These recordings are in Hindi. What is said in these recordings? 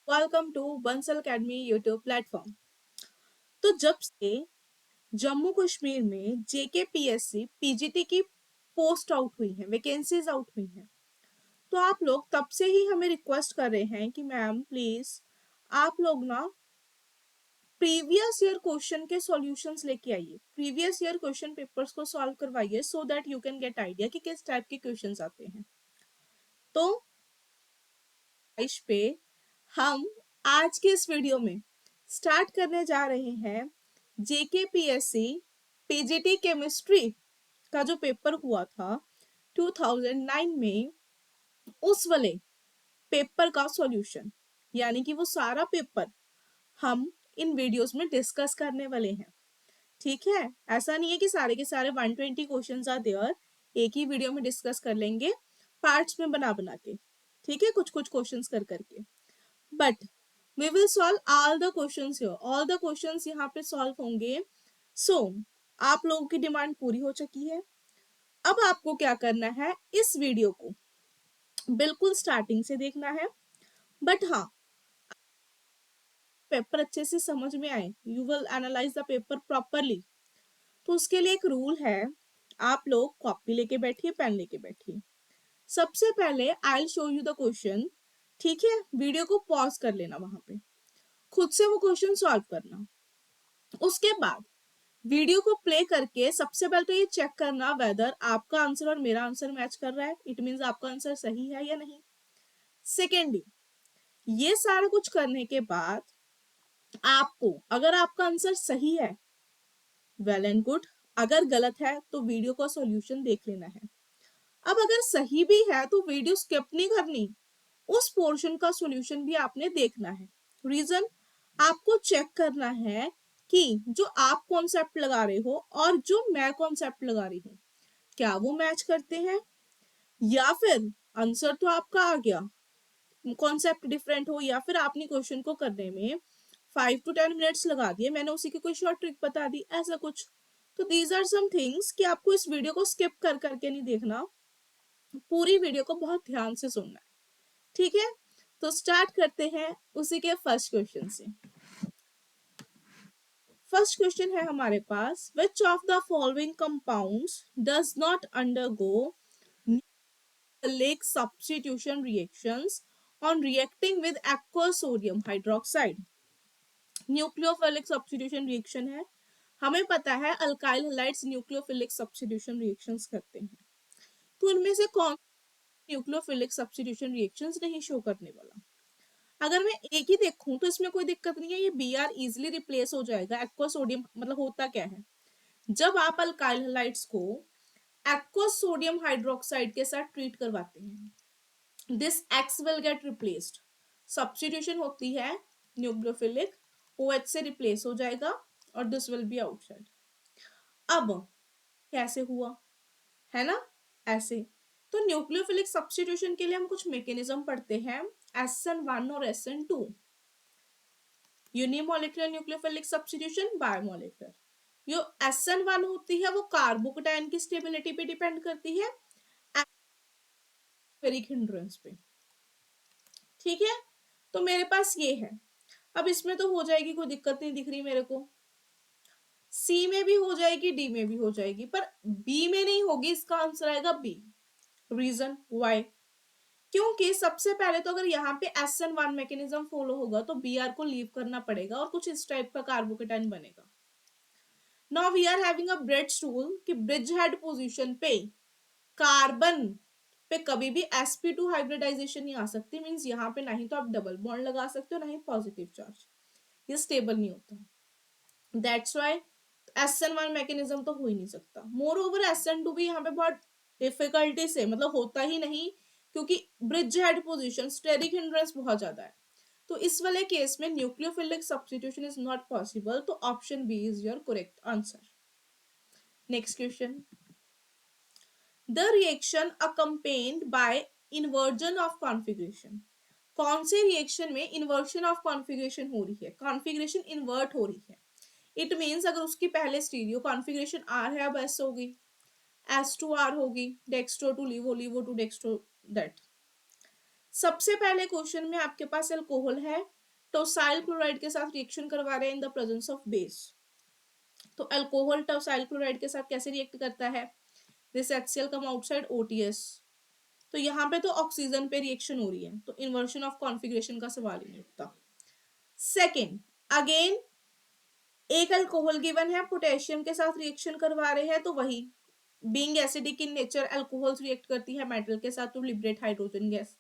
Welcome to Bansal academy YouTube platform. तो जब से जम्मू कश्मीर में जेकेपीएससी पीजीटी की पोस्ट आउट हुई है, वैकेंसीज आउट हुई हैं, तो आप लोग तब से ही हमें रिक्वेस्ट कर रहे हैं कि मैम प्लीज आप लोग ना प्रीवियस ईयर क्वेश्चन के सॉल्यूशंस लेके आइए, प्रीवियस ईयर क्वेश्चन पेपर्स को सॉल्व करवाइए so that you can get idea कि किस टाइप के क्वेश्चंस आते हैं। तो इस पे हम आज के इस वीडियो में स्टार्ट करने जा रहे हैं जेकेपीएससी पीजीटी केमिस्ट्री का जो पेपर हुआ था 2009 में, उस वाले पेपर का सॉल्यूशन, यानी कि वो सारा पेपर हम इन वीडियोस में डिस्कस करने वाले हैं। ठीक है, ऐसा नहीं है कि सारे के सारे 120 क्वेश्चंस आर देयर एक ही वीडियो में डिस्कस कर लेंगे, पार्ट्स में बना बना के। ठीक है, कुछ कुछ क्वेश्चंस कर करके, but we will solve all the questions here, all the questions यहाँ पे solve होंगे। so आप लोगों की डिमांड पूरी हो चुकी है। अब आपको क्या करना है, इस वीडियो को बिल्कुल स्टार्टिंग से देखना है, बट हाँ पेपर अच्छे से समझ में आए, you will analyse the paper properly. तो उसके लिए एक रूल है, आप लोग कॉपी लेके बैठिए, पेन लेके बैठिए। सबसे पहले I will show you the question. ठीक है, वीडियो को पॉज कर लेना, वहां पे खुद से वो क्वेश्चन सॉल्व करना। उसके बाद वीडियो को प्ले करके सबसे पहले तो ये चेक करना वेदर आपका आंसर और मेरा आंसर मैच कर रहा है, इट मींस आपका आंसर सही है या नहीं। सेकेंडली, ये सारा कुछ करने के बाद आपको अगर आपका आंसर सही है, वेल एंड गुड, अगर गलत है तो वीडियो का सॉल्यूशन देख लेना है। अब अगर सही भी है तो वीडियो स्किप नहीं करनी, उस पोर्शन का सॉल्यूशन भी आपने देखना है। रीजन, आपको चेक करना है कि जो आप कॉन्सेप्ट लगा रहे हो और जो मैं कॉन्सेप्ट लगा रही हूँ, क्या वो मैच करते हैं, या फिर आंसर तो आपका आ गया, कॉन्सेप्ट डिफरेंट हो, या फिर आपने क्वेश्चन को करने में 5 to 10 मिनट्स लगा दिए, मैंने उसी की कोई शॉर्ट ट्रिक बता दी, ऐसा कुछ। तो दीज आर सम थिंग्स कि आपको इस वीडियो को स्किप कर करके नहीं देखना, पूरी वीडियो को बहुत ध्यान से सुनना है। ठीक है, तो स्टार्ट करते हैं उसी के फर्स्ट क्वेश्चन से। फर्स्ट क्वेश्चन है हमारे पास, which of the following compounds does not undergo nucleophilic substitution reactions on reacting with aqueous sodium hydroxide। Nucleophilic substitution reaction है, हमें पता है alkyl halides nucleophilic substitution reactions करते हैं, तो उनमें से कौन न्यूक्लियोफिलिक सब्स्टिट्यूशन रिएक्शंस नहीं शो करने वाला। अगर मैं एक ही देखूं तो इसमें कोई दिक्कत नहीं है, ये बी आर इजिली रिप्लेस हो जाएगा। एक्वा सोडियम मतलब होता क्या है, जब आप अल्काइल हैलाइड्स को एक्वा सोडियम हाइड्रोक्साइड के साथ ट्रीट करवाते हैं, this x will get replaced, substitution होती है न्यूक्लियोफिलिक, OH से रिप्लेस हो जाएगा और दिस विल बी आउटसाइड। अब कैसे हुआ, है ना, ऐसे। तो न्यूक्लियोफिलिक सब्स्टिट्यूशन के लिए हम कुछ मैकेनिज्म पढ़ते हैं, SN1 और SN2, unimolecular nucleophilic substitution, biomolecular. जो SN1 होती है वो कार्बोकेटाइन की स्टेबिलिटी पे डिपेंड करती है, फेरिक हिंड्रेंस पे। ठीक है, तो मेरे पास ये है। अब इसमें तो हो जाएगी, कोई दिक्कत नहीं दिख रही मेरे को, सी में भी हो जाएगी, डी में भी हो जाएगी, पर बी में नहीं होगी, इसका आंसर आएगा बी। रीजन वाई, क्योंकि सबसे पहले तो अगर यहाँ पे SN1 मैकेनिज्म फॉलो होगा तो Br को लीव करना पड़ेगा और कुछ इस टाइप का कार्बोकेटाइन बनेगा। Now we are having a Bredt's स्टूल कि ब्रिज हेड पोजीशन पे कार्बन पे कभी भी sp2 हाइब्रिडाइजेशन नहीं आ सकती, मींस यहाँ पे नहीं तो आप डबल बॉन्ड लगा सकते हो, नहीं पॉजिटिव चार्ज, ये स्टेबल नहीं होता। दैट्स व्हाई SN1 मैकेनिज्म तो हो ही नहीं सकता। मोर ओवर SN2 भी यहाँ पे बहुत डिफिकल्टी से, मतलब होता ही नहीं, क्योंकि bridge head position steric hindrance बहुत ज्यादा है। तो इस वाले केस में nucleophilic substitution is not possible, तो option B is your correct answer. Next question, the reaction accompanied by inversion of configuration. कौन से रिएक्शन में इन्वर्शन ऑफ कॉन्फिगरेशन हो रही है, कॉन्फिगरेशन इन्वर्ट हो रही है। इट मीन्स अगर उसकी पहले स्टीरियो कॉन्फिगरेशन आर है, अब एस होगी, S2R होगी, dextro to levo, levo to dextro, that. सबसे पहले क्वेश्चन में आपके पास अल्कोहल है, टोसाइल क्लोराइड के साथ रिएक्शन करवा रहे हैं in the presence of base. तो अल्कोहल टोसाइल क्लोराइड के साथ कैसे रिएक्ट करता है, this HCl come outside OTS। तो यहाँ पे तो ऑक्सीजन पे रिएक्शन हो रही है, तो इन्वर्शन ऑफ कॉन्फिगरेशन का सवाल ही नहीं उठता। सेकेंड, अगेन एक अल्कोहल गिवन है, पोटेशियम के साथ रिएक्शन करवा रहे हैं, तो वही being acidic in nature alcohols react करती है मेटल के साथ टू लिबरेट हाइड्रोजन गैस।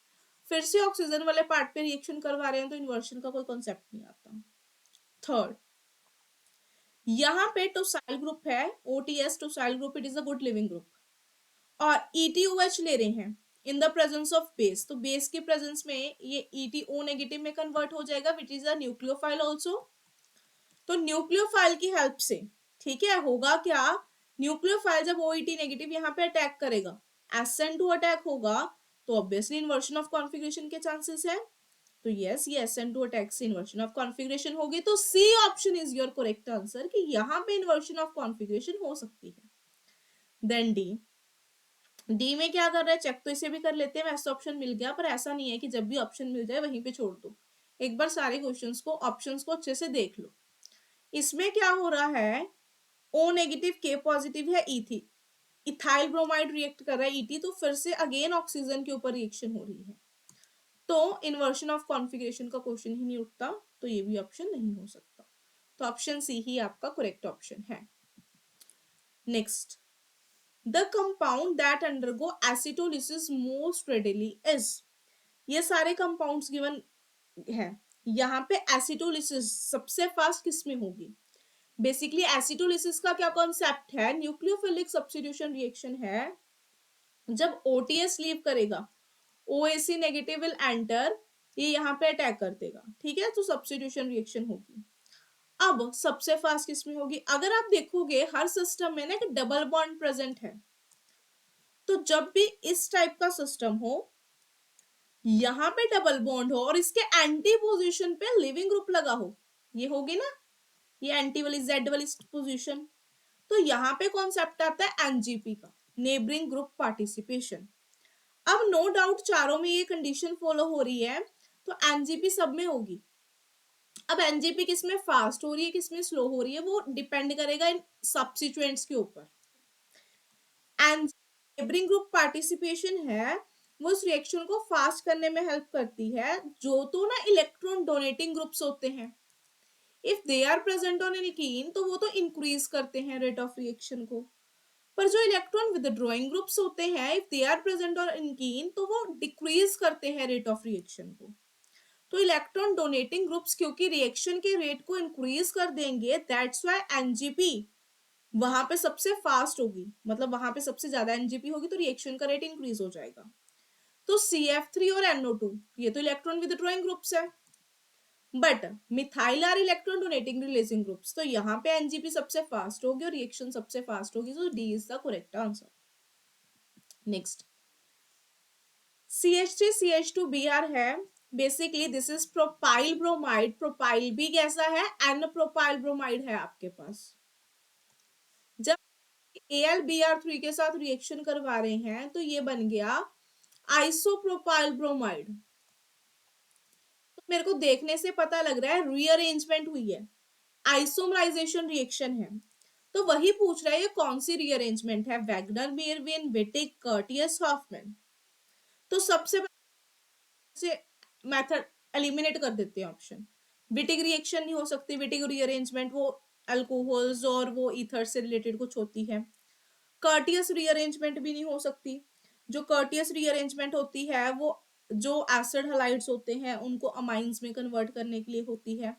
फिर से ऑक्सीजन वाले पार्ट पे रिएक्शन करवा रहे हैं, तो इन्वर्शन का कोई कॉन्सेप्ट नहीं आता। थर्ड, यहाँ पे टोसाइल ग्रुप है, OTS tosyl group, it is a good leaving group, और ETOH ले रहे हैं in the presence of base. तो बेस के प्रेजेंस में ये ETO नेगेटिव में कन्वर्ट हो जाएगा, which is a nucleophile also. तो न्यूक्लियोफाइल की हेल्प से, ठीक है, होगा क्या, न्यूक्लियोफाइल जब OET नेगेटिव यहाँ पे अटैक करेगा, SN2 अटैक होगा, तो ऑब्वियसली इन्वर्शन ऑफ कॉन्फिगरेशन के चांसेस है। तो यस, ये SN2 अटैक से इन्वर्शन ऑफ कॉन्फिगरेशन होगी। तो C option is your correct answer कि यहाँ पे इन्वर्शन ऑफ कॉन्फिगरेशन हो सकती है। देन डी में क्या कर रहा है, चेक तो इसे भी कर लेते हैं, वैसे ऑप्शन मिल गया, पर ऐसा नहीं है कि जब भी ऑप्शन मिल जाए वहीं पे छोड़ दो, एक बार सारे क्वेश्चंस को, ऑप्शंस को अच्छे से देख लो। इसमें क्या हो रहा है, O नेगेटिव K पॉजिटिव है, इथाइल ब्रोमाइड रिएक्ट कर रहा है ET, तो फिर से अगेन ऑक्सीजन के ऊपर रिएक्शन हो रही है, तो इन्वर्शन ऑफ कॉन्फिगरेशन का क्वेश्चन ही नहीं उठता, तो ये भी ऑप्शन नहीं हो सकता। तो ऑप्शन सी ही आपका करेक्ट ऑप्शन है। Next, the compound that undergo acetolysis most readily is, ये सारे कंपाउंड्स गिवन है, यहाँ पे एसिटोलिसिस सबसे फास्ट किसमें होगी। बेसिकली एसिटोलिसिस का क्या कॉन्सेप्ट है, न्यूक्लियोफिलिक सब्स्टिट्यूशन रिएक्शन है, जब OTS लीव करेगा OAC नेगेटिव विल एंटर, ये यहाँ पे अटैक कर देगा, ठीक है, तो सब्स्टिट्यूशन रिएक्शन होगी। अब सबसे फास्ट किसमें होगी, अगर आप देखोगे हर सिस्टम में ना एक डबल बॉन्ड प्रेजेंट है, तो जब भी इस टाइप का सिस्टम हो, यहाँ पे डबल बॉन्ड हो और इसके एंटी पोजीशन पे लिविंग ग्रुप लगा हो, ये होगी ना, ये एंटी वाली Z वाली पोजीशन, तो यहाँ पे कॉन्सेप्ट आता है NGP का, नेबरिंग ग्रुप पार्टिसिपेशन। अब नो डाउट चारों में ये कंडीशन फॉलो हो रही है, तो NGP सब में होगी। अब NGP किसमें फास्ट हो रही है, किसमें स्लो हो रही है, वो डिपेंड करेगा इन सब्स्टिट्यूएंट्स के ऊपर। एंड नेबरिंग ग्रुप पार्टिसिपेशन है, वो उस रिएक्शन को फास्ट करने में हेल्प करती है, जो तो ना इलेक्ट्रॉन डोनेटिंग ग्रुप्स होते हैं, if they are present on alkene, तो वो तो इंक्रीज करते हैं रेट ऑफ रिएक्शन को, पर जो इलेक्ट्रॉन विदड्रॉइंग ग्रुप्स होते हैं, if they are present on alkene, तो वो डिक्रीज करते हैं रेट ऑफ रिएक्शन को। तो इलेक्ट्रॉन डोनेटिंग ग्रुप्स क्योंकि रिएक्शन के रेट को इंक्रीज कर देंगे, दैट्स व्हाई NGP वहां पे सबसे फास्ट होगी, मतलब वहां पे सबसे ज्यादा NGP होगी, तो रिएक्शन का रेट इंक्रीज हो जाएगा। तो CF3 और NO2 ये तो इलेक्ट्रॉन विदड्रॉइंग ग्रुप्स है, but methyl are electron donating releasing groups, तो यहाँ पे NGP सबसे फास्ट होगी और रिएक्शन सबसे फास्ट होगी, तो D is the correct answer. Next, CH3CH2Br है, basically this is propyl bromide, propyl भी कैसा है, N प्रोपाइल ब्रोमाइड है आपके पास। जब AlBr3 के साथ रिएक्शन करवा रहे हैं, तो ये बन गया आइसोप्रोपाइल ब्रोमाइड। तो मेरे को देखने से पता लग रहा है रीअरेंजमेंट हुई है, आइसोमराइजेशन रिएक्शन है, तो वही पूछ रहा है ये कौन सी रीअरेंजमेंट है, Wagner, Meerwein, Wittig, Curtius, Hofmann. तो सबसे से मेथड एलिमिनेट कर देते हैं ऑप्शन, विटिक रिएक्शन नहीं हो सकती, विटिक रीअरेंजमेंट वो अल्कोहल्स और वो ईथर से रिलेटेड कुछ होती है। कर्टियस रीअरेंजमेंट भी नहीं हो सकती, जो कर्टियस रीअरेंजमेंट होती है वो जो एसिड हलाइड्स होते हैं उनको अमाइंस में कन्वर्ट करने के लिए होती है।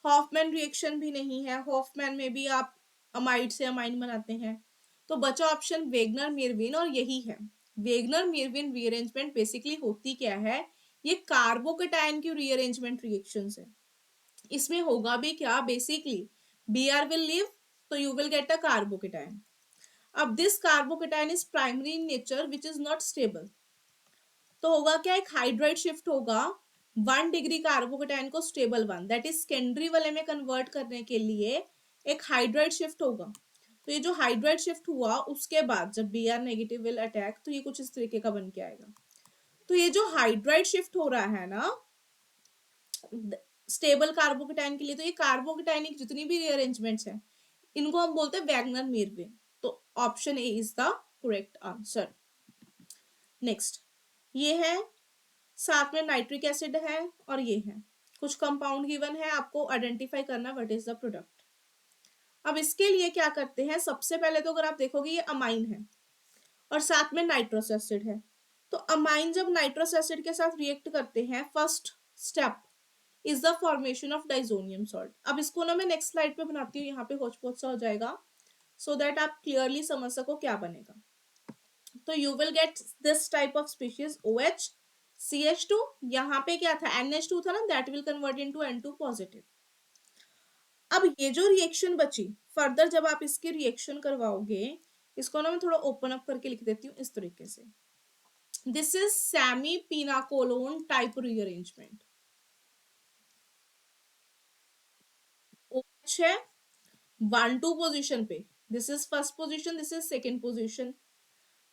हॉफमैन रिएक्शन भी नहीं है, हॉफमैन में भी आप अमाइड से अमाइन बनाते हैं। तो बचा ऑप्शन वेगनर मेरविन, और यही है वेगनर मेरविन रीअरेंजमेंट। बेसिकली होती क्या है, ये कार्बोकेटायन की रीअरेंजमेंट रिएक्शंस है। इसमें होगा भी क्या, बेसिकली Br will leave, तो you will get a carbocation. अब this carbocation is primary in nature which is not stable, तो होगा क्या, एक हाइड्राइड शिफ्ट होगा 1 डिग्री कार्बोकेटायन को स्टेबल 1, दैट इज सेकेंडरी वाले में कन्वर्ट करने के लिए एक हाइड्राइड शिफ्ट होगा। तो ये जो हाइड्राइड शिफ्ट हुआ उसके बाद जब Br नेगेटिव विल अटैक, तो ये कुछ इस तरीके का बन के आएगा। तो ये जो हाइड्राइड शिफ्ट हो रहा है ना, स्टेबल कार्बोकेटाइन के लिए, तो ये कार्बोकेटाइनिक जितनी भी रीअरेंजमेंट्स हैं इनको हम बोलते हैं वैगनर मेरवे। तो option A is the correct answer. Next, ये है, साथ में नाइट्रिक एसिड है और ये है, कुछ कंपाउंड गिवन है, आपको आइडेंटिफाई करना व्हाट इज द प्रोडक्ट। अब इसके लिए क्या करते हैं, सबसे पहले तो अगर आप देखोगे ये अमाइन है और साथ में नाइट्रस एसिड है। तो अमाइन जब नाइट्रस एसिड के साथ रिएक्ट करते हैं, first step is the formation of diazonium salt. अब इसको ना मैं नेक्स्ट स्लाइड पे बनाती हूँ, यहाँ पे होच पोच सा हो जाएगा, सो दैट आप क्लियरली समझ सको क्या बनेगा। तो you will get this type of species OH CH2, यहाँ पे क्या था NH2 था ना, that will convert into N2 positive. अब ये जो रिएक्शन बची, फर्दर जब आप इसकी रिएक्शन करवाओगे, इसको ना मैं थोड़ा ओपन अप करके लिख देती हूँ इस तरीके से, this is semi pinacolone type rearrangement. OH है 1-2 पोजीशन पे, this is first position, this is second position.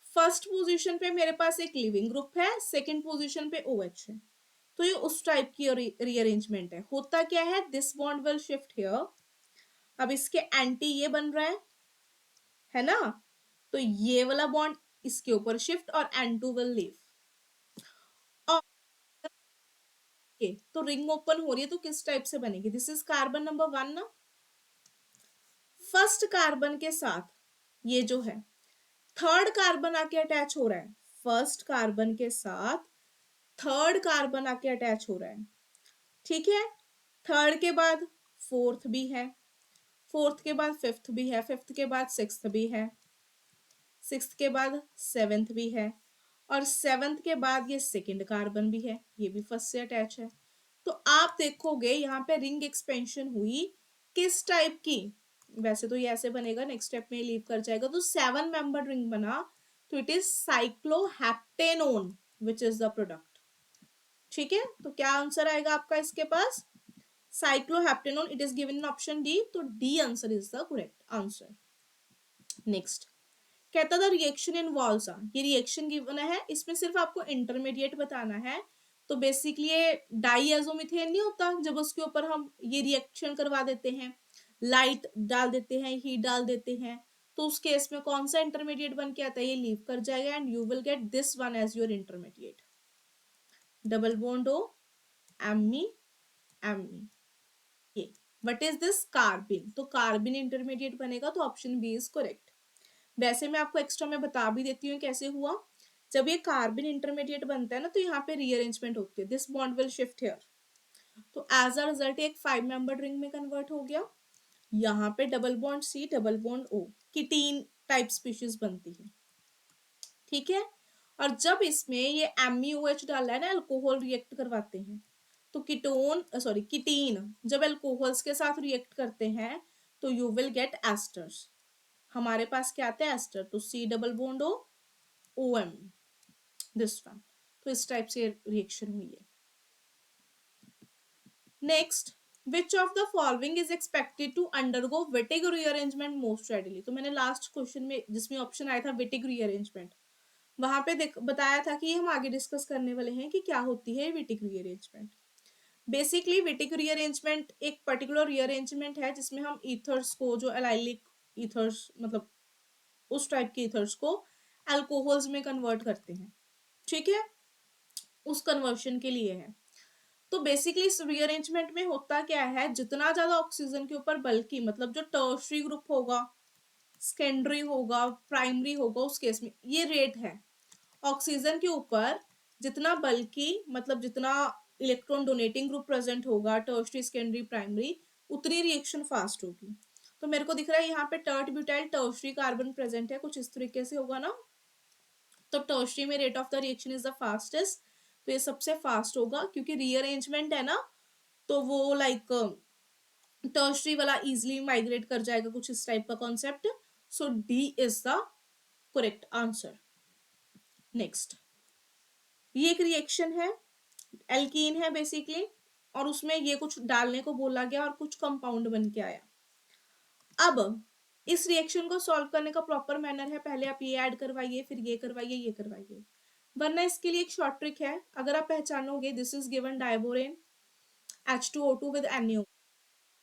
First position पे मेरे पास एक लिविंग ग्रुप है, सेकेंड पोजीशन पे OH है। तो ये उस टाइप की रीअरेंजमेंट है। होता क्या है, this bond will shift here, अब इसके एंटी ये बन रहा है ना, तो ये वाला बॉन्ड इसके ऊपर शिफ्ट और N2 विल लीव। और तो रिंग ओपन हो रही है, तो किस टाइप से बनेगी, दिस इज कार्बन नंबर 1 ना, फर्स्ट कार्बन के साथ ये जो है थर्ड कार्बन आके अटैच हो रहा है, फर्स्ट कार्बन के साथ थर्ड कार्बन आके अटैच हो रहा है, ठीक है। थर्ड के बाद फोर्थ भी है, फोर्थ के बाद फिफ्थ भी है, फिफ्थ के बाद सिक्स्थ भी है, सिक्स्थ के बाद सेवेंथ भी है, और सेवेंथ के बाद ये सेकंड कार्बन भी है, ये भी फर्स्ट से अटैच है। तो आप देखोगे यहाँ पे रिंग एक्सपेंशन हुई किस टाइप की, वैसे तो ये ऐसे बनेगा, नेक्स्ट स्टेप में लीव कर जाएगा, तो 7 मेंबर रिंग बना, तो it is cycloheptanone which is the product. ठीक है, तो क्या आंसर आएगा आपका इसके पास, cycloheptanone, it is given in option D, तो D answer is the correct answer. Next, कहता था रिएक्शन इन वॉल्स, ये रिएक्शन गिवन है, इसमें सिर्फ आपको इंटरमीडिएट बताना है। तो बेसिकली ये डाइएजोमीथेन नहीं होता, जब उसके ऊपर हम ये रिएक्शन करवा देते हैं, लाइट डाल देते हैं, हीट डाल देते हैं, तो उस केस में कौन सा इंटरमीडिएट बन के आता है, ये लीव कर जाएगा and you will get this one as your intermediate, double bond O, एमी एमी, ये व्हाट इज दिस, कार्बिन, तो कार्बिन इंटरमीडिएट बनेगा, तो ऑप्शन बी इज करेक्ट। वैसे मैं आपको एक्स्ट्रा में बता भी देती हूँ कैसे हुआ, जब ये कार्बन इंटरमीडिएट बनता है ना, तो यहाँ पे रीअरेंजमेंट होती है, this bond will shift here, तो एज अ रिजल्ट एक 5 मेंबर रिंग में कन्वर्ट हो गया, यहाँ पे double bond C double bond O, ketene type species बनती है, ठीक है। और जब इसमें ये MeOH डाला है ना, अल्कोहल रिएक्ट करवाते हैं, तो कीटोन सॉरी कीटीन जब अल्कोहल्स के साथ रिएक्ट करते हैं, तो यू विल गेट एस्टर्स, हमारे पास क्या आता है एस्टर, तो C double bond O OM, this one, तो इस टाइप से रिएक्शन हुई है। Next, which of the following is expected to undergo Wittig rearrangement most readily, तो मैंने लास्ट क्वेश्चन में जिसमें ऑप्शन आया था विटिग रीअरेंजमेंट, वहां पे बताया था कि हम आगे डिस्कस करने वाले हैं कि क्या होती है Wittig rearrangement. Basically Wittig rearrangement एक पर्टिकुलर रीअरेंजमेंट है जिसमें हम ईथर्स को, जो एलाइलिक ईथर्स मतलब उस टाइप के ईथर्स को अल्कोहल्स में कन्वर्ट करते हैं, ठीक है, उस कन्वर्शन के लिए है। तो बेसिकली इस रीअरेंजमेंट में होता क्या है, जितना ज्यादा ऑक्सीजन के ऊपर बल्कि मतलब जो टर्शरी ग्रुप होगा, सेकेंडरी होगा, प्राइमरी होगा, उस केस में ये रेट है, ऑक्सीजन के ऊपर जितना बल्कि मतलब जितना इलेक्ट्रॉन डोनेटिंग ग्रुप प्रेजेंट होगा, टर्शरी सेकेंडरी प्राइमरी, उतनी रिएक्शन फास्ट होगी। तो मेरे को दिख रहा है यहाँ पे tert butyl tertiary carbon present है, कुछ इस तरीके से होगा ना, तो टर्शरी में rate of the reaction is the fastest, तो ये सबसे फास्ट होगा क्योंकि रीअरेंजमेंट है ना, तो वो लाइक टर्शरी वाला इजिली माइग्रेट कर जाएगा, कुछ इस टाइप का concept, so D is the correct answer. Next, ये एक रिएक्शन है, एल्कीन है बेसिकली, और उसमें ये कुछ डालने को बोला गया और कुछ कंपाउंड बन के आया। अब इस रिएक्शन को सॉल्व करने का प्रॉपर मैनर है, पहले आप ये ऐड करवाइए, फिर ये करवाइए, ये करवाइए, वरना इसके लिए एक शॉर्ट ट्रिक है, अगर आप पहचानोगे, this is given diborane H2O2 with NaO।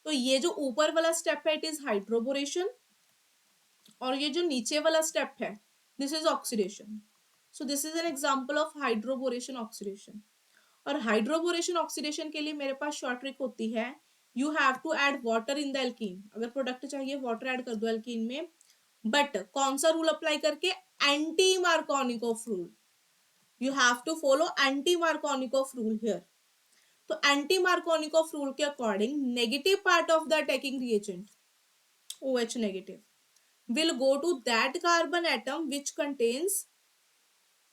तो ये जो ऊपर वाला स्टेप है इट इज हाइड्रोबोरेशन, और ये जो नीचे वाला स्टेप है this is oxidation. So this is an example of hydroboration oxidation. और हाइड्रोबोरेशन ऑक्सीडेशन के लिए मेरे पास शॉर्ट ट्रिक होती है, you have to add water in the alkene. अगर प्रोडक्ट चाहिए वाटर ऐड कर दो एल्कीन में, बट कौन सा रूल अप्लाई करके, anti Markovnikov rule. You have to follow anti Markovnikov rule here. तो एंटी मार्कोनिकोफ रूल के according negative part of the attacking reagent OH negative will go to that carbon atom which contains,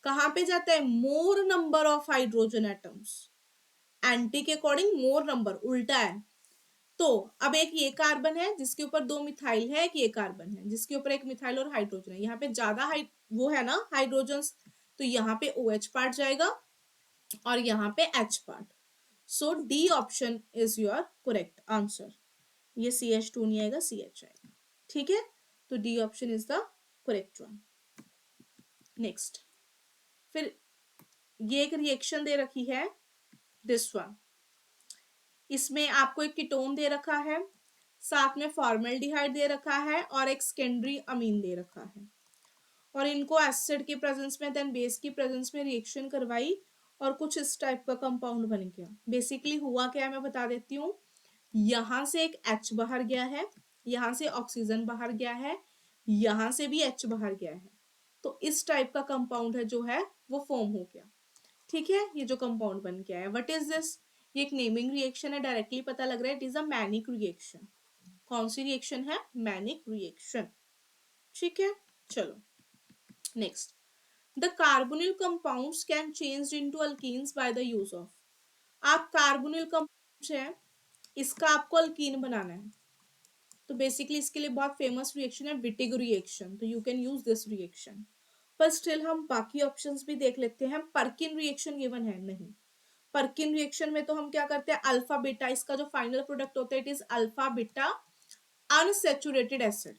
कहां पे जाता है, मोर number of hydrogen atoms. Anti के अकॉर्डिंग मोर नंबर उल्टा है। तो अब एक ये कार्बन है जिसके ऊपर 2 मिथाइल है, एक ये कार्बन है जिसके ऊपर एक मिथाइल और हाइड्रोजन है, यहाँ पे ज्यादा वो है ना हाइड्रोजन, तो यहाँ पे OH पार्ट जाएगा और यहाँ पे H part. So D option is your correct answer. ये CH2 नहीं आएगा, CH आएगा। ठीक है, तो D option is the correct one. Next, फिर ये एक रिएक्शन दे रखी है दिस वन। इसमें आपको एक कीटोन दे रखा है, साथ में फॉर्मेल्डिहाइड दे रखा है और एक सेकेंडरी अमीन दे रखा है, और इनको एसिड की प्रेजेंस में देन बेस की प्रेजेंस में रिएक्शन करवाई और कुछ इस टाइप का कंपाउंड बन गया। बेसिकली हुआ क्या है मैं बता देती हूँ। यहां से एक H बाहर गया है, यहां से ऑक्सीजन बाहर गया है, यहां से भी H बाहर गया है, तो इस टाइप का कंपाउंड है जो है वो फॉर्म हो गया। ठीक है, ये जो कंपाउंड बन गया है व्हाट इज दिस, ये एक नेमिंग रिएक्शन है, डायरेक्टली पता लग रहा है it is a manic reaction. कौन सी रिएक्शन है, मैनिक रिएक्शन। ठीक है, चलो next, the carbonyl compounds can change into alkenes by the use of. आप कार्बोनिल कंपाउंड्स है, इसका आपको अल्कीन बनाना है, तो बेसिकली इसके लिए बहुत फेमस रिएक्शन है विटिग रिएक्शन, तो you can use this reaction. पर स्टिल हम बाकी ऑप्शंस भी देख लेते हैं। पर्किन रिएक्शन गिवन है नहीं, पर्किन रिएक्शन में तो हम क्या करते हैं, अल्फा बीटा, इसका जो फाइनल प्रोडक्ट होता है it is alpha beta unsaturated acid.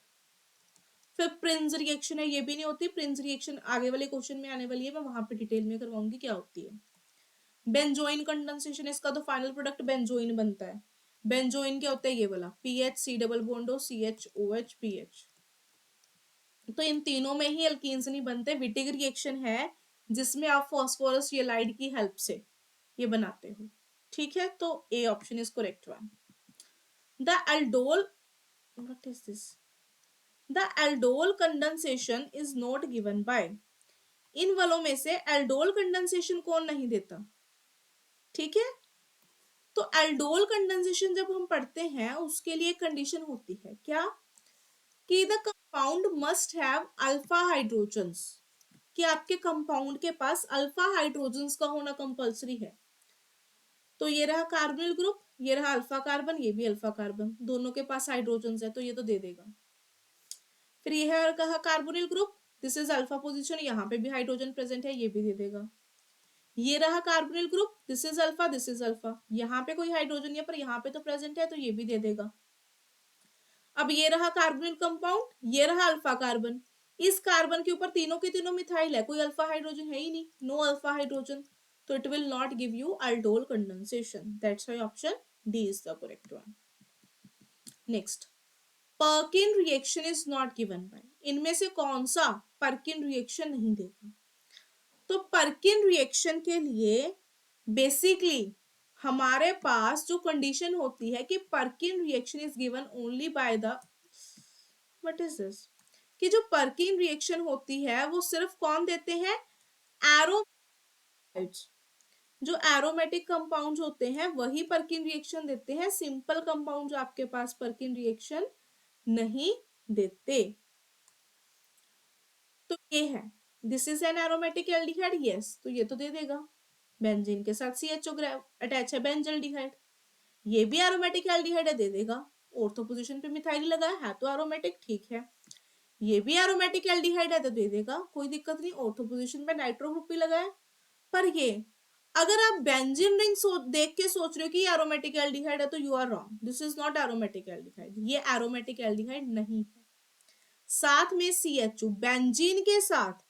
फिर प्रिंस रिएक्शन है, ये भी नहीं होती। प्रिंस रिएक्शन आगे वाले क्वेश्चन में आने वाली है, मैं वहां पे डिटेल में करवाऊंगी क्या होती है। बेंजोइन कंडेंसेशन, इसका तो फाइनल प्रोडक्ट बेंजोइन बनता है। बेंजोइन क्या होता है, ये वाला PH C double bond CHOH PH। तो इन तीनों में ही अल्कीन्स नहीं बनते, विटिग रिएक्शन है जिसमें आप फास्फोरस येलाइड की हेल्प से ये बनाते हो। ठीक है, तो A option is correct one. The aldol, what is this, the aldol condensation is not given by. इन वालों में से एल्डोल कंडेंसेशन कौन नहीं देता। ठीक है, तो एल्डोल कंडेंसेशन जब हम पढ़ते हैं उसके लिए कंडीशन होती है क्या, कि the compound must have alpha hydrogens, कि आपके कंपाउंड के पास अल्फा हाइड्रोजन्स का होना कंपलसरी है। तो ये रहा कार्बोनिल ग्रुप, ये रहा अल्फा कार्बन, ये भी अल्फा कार्बन, दोनों के पास हाइड्रोजन्स है तो ये तो दे देगा। फिर ये है कहा carbonyl group, this is alpha position, यहाँ पे भी हाइड्रोजन प्रेजेंट है, ये भी दे देगा। ये रहा carbonyl group, this is alpha, this is alpha, यहाँ पे कोई हाइड्रोजन नहीं है पर यहाँ पे तो प्रेजेंट है तो ये भी दे देगा। अब ये रहा कार्बोनिल कंपाउंड, ये रहा अल्फा कार्बन, इस कार्बन के ऊपर तीनों के तीनों मिथाइल है, कोई अल्फा हाइड्रोजन है ही नहीं, नो अल्फा हाइड्रोजन, तो it will not give you aldol condensation. That's why option D is the correct one. Next, Perkin reaction is not given bye. इनमें से कौन सा पर्किन रिएक्शन नहीं देगा। तो पर्किन रिएक्शन के लिए बेसिकली हमारे पास जो कंडीशन होती है कि Perkin reaction is given only by the, what is this, कि जो पर्किन रिएक्शन होती है वो सिर्फ कौन देते हैं, एरोमेटिक्स। जो एरोमेटिक कंपाउंड्स होते हैं वही पर्किन रिएक्शन देते हैं, सिंपल कंपाउंड्स आपके पास पर्किन रिएक्शन नहीं देते। तो ये है, this is N aromatic aldehyde, yes, तो ये तो दे देगा। बेंजीन के साथ CHO अटैच है, बेंजल्डिहाइड, ये भी एरोमेटिक एल्डिहाइड है, दे देगा। ऑर्थो पोजीशन पे मिथाइल लगाया है तो एरोमेटिक, ठीक है। ये भी एरोमेटिक एल्डिहाइड है तो दे देगा, कोई दिक्कत नहीं। ऑर्थो पोजीशन पे नाइट्रो ग्रुप भी लगाया, पर ये अगर आप बेंजीन रिंग देख के सोच रहे हो कि एरोमेटिक एल्डिहाइड है तो you are wrong, this is not aromatic aldehyde, ये एरोमेटिक एल्डिहाइड नहीं है। साथ में CHO, बेंजीन के साथ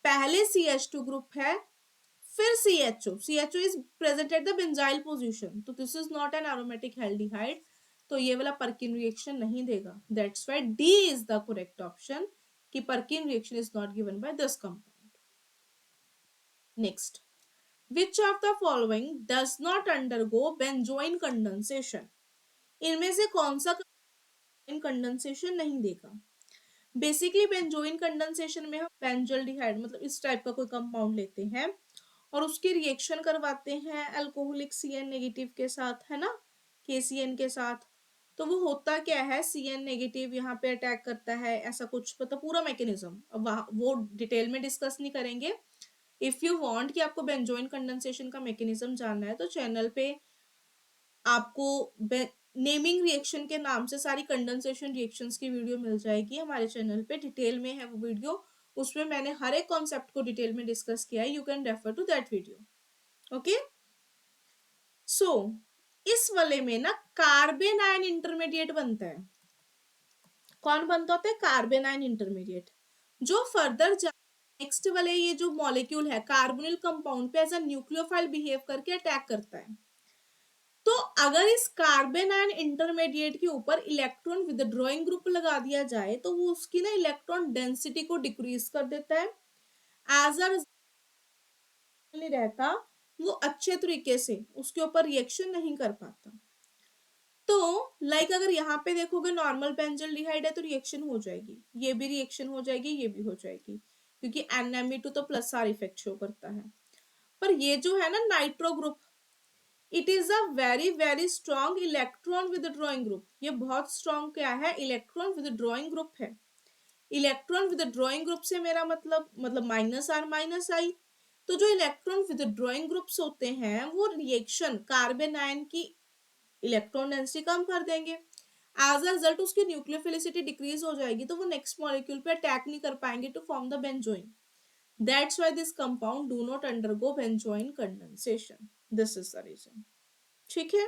पहले CH2 ग्रुप है, फिर CHO is present at the benzyl position, तो this is not an aromatic aldehyde, तो ये वाला पर्किन रिएक्शन नहीं देगा। That's why D is the correct option कि Perkin reaction is not given by this compound. Next, which of the following does not undergo benzoin condensation? इनमें से कौन सा कंडेंसेशन नहीं देगा? बेसिकली बेंजोइन कंडेंसेशन में हम बेंजल्डिहाइड मतलब इस टाइप का कोई कंपाउंड लेते हैं और उसकी रिएक्शन करवाते हैं अल्कोहलिक CN नेगेटिव के साथ, है ना, KCN के साथ। तो वो होता क्या है, CN नेगेटिव यहाँ पे अटैक करता है, ऐसा कुछ मतलब पूरा मैकेनिज्म अब वो डिटेल में डिस्कस नहीं करेंगे। इफ यू वांट कि आपको बेंजोइन कंडेंसेशन का मैकेनिज्म जानना है तो चैनल पे आपको नेमिंग रिएक्शन के नाम से सारी कंडेंसेशन रिएक्शंस की वीडियो मिल जाएगी हमारे चैनल पे, डिटेल में है वो वीडियो, उसमें मैंने हर एक कॉन्सेप्ट को डिटेल में डिस्कस किया है, you can refer to that video. Okay, so इस वाले में ना कार्बन आयन इंटरमीडिएट बनता है। कौन बनता होता है? कार्बन आयन इंटरमीडिएट, जो फर्दर नेक्स्ट वाले ये जो मॉलिक्यूल है कार्बोनिल कंपाउंड पे एज अ न्यूक्लियोफाइल बिहेव करके अटैक करता है। तो अगर इस कार्बन आयन इंटरमीडिएट के ऊपर इलेक्ट्रॉन विदड्रॉइंग ग्रुप लगा दिया जाए तो वो उसकी ना इलेक्ट्रॉन डेंसिटी को डिक्रीज कर देता है, एज अ नहीं रहता, वो अच्छे तरीके से उसके ऊपर रिएक्शन नहीं कर पाता। तो लाइक अगर यहाँ पे देखोगे नॉर्मल बेंजल्डिहाइड है तो रिएक्शन हो जाएगी, ये भी रिएक्शन हो जाएगी, ये भी हो जाएगी, क्योंकि NMe2 तो प्लस आर इफेक्ट शो करता है। पर ये जो है ना nitro group, it is a very very strong electron withdrawing group. ये बहुत स्ट्रॉन्ग क्या है? इलेक्ट्रॉन विदड्रॉइंग ग्रुप है। इलेक्ट्रॉन विदड्रॉइंग ग्रुप से मेरा मतलब -R-I। तो जो इलेक्ट्रॉन विदड्रॉइंग ग्रुप्स होते हैं वो रिएक्शन कार्बन आयन की इलेक्ट्रॉन डेंसिटी कम कर देंगे, एज अ रिजल्ट उसकी न्यूक्लियोफिलिसिटी डिक्रीज हो जाएगी, तो वो नेक्स्ट मॉलिक्यूल पे अटैक नहीं कर पाएंगे to form the benzoin. That's why this compound do not undergo benzoin condensation, this is the reason. ठीक है,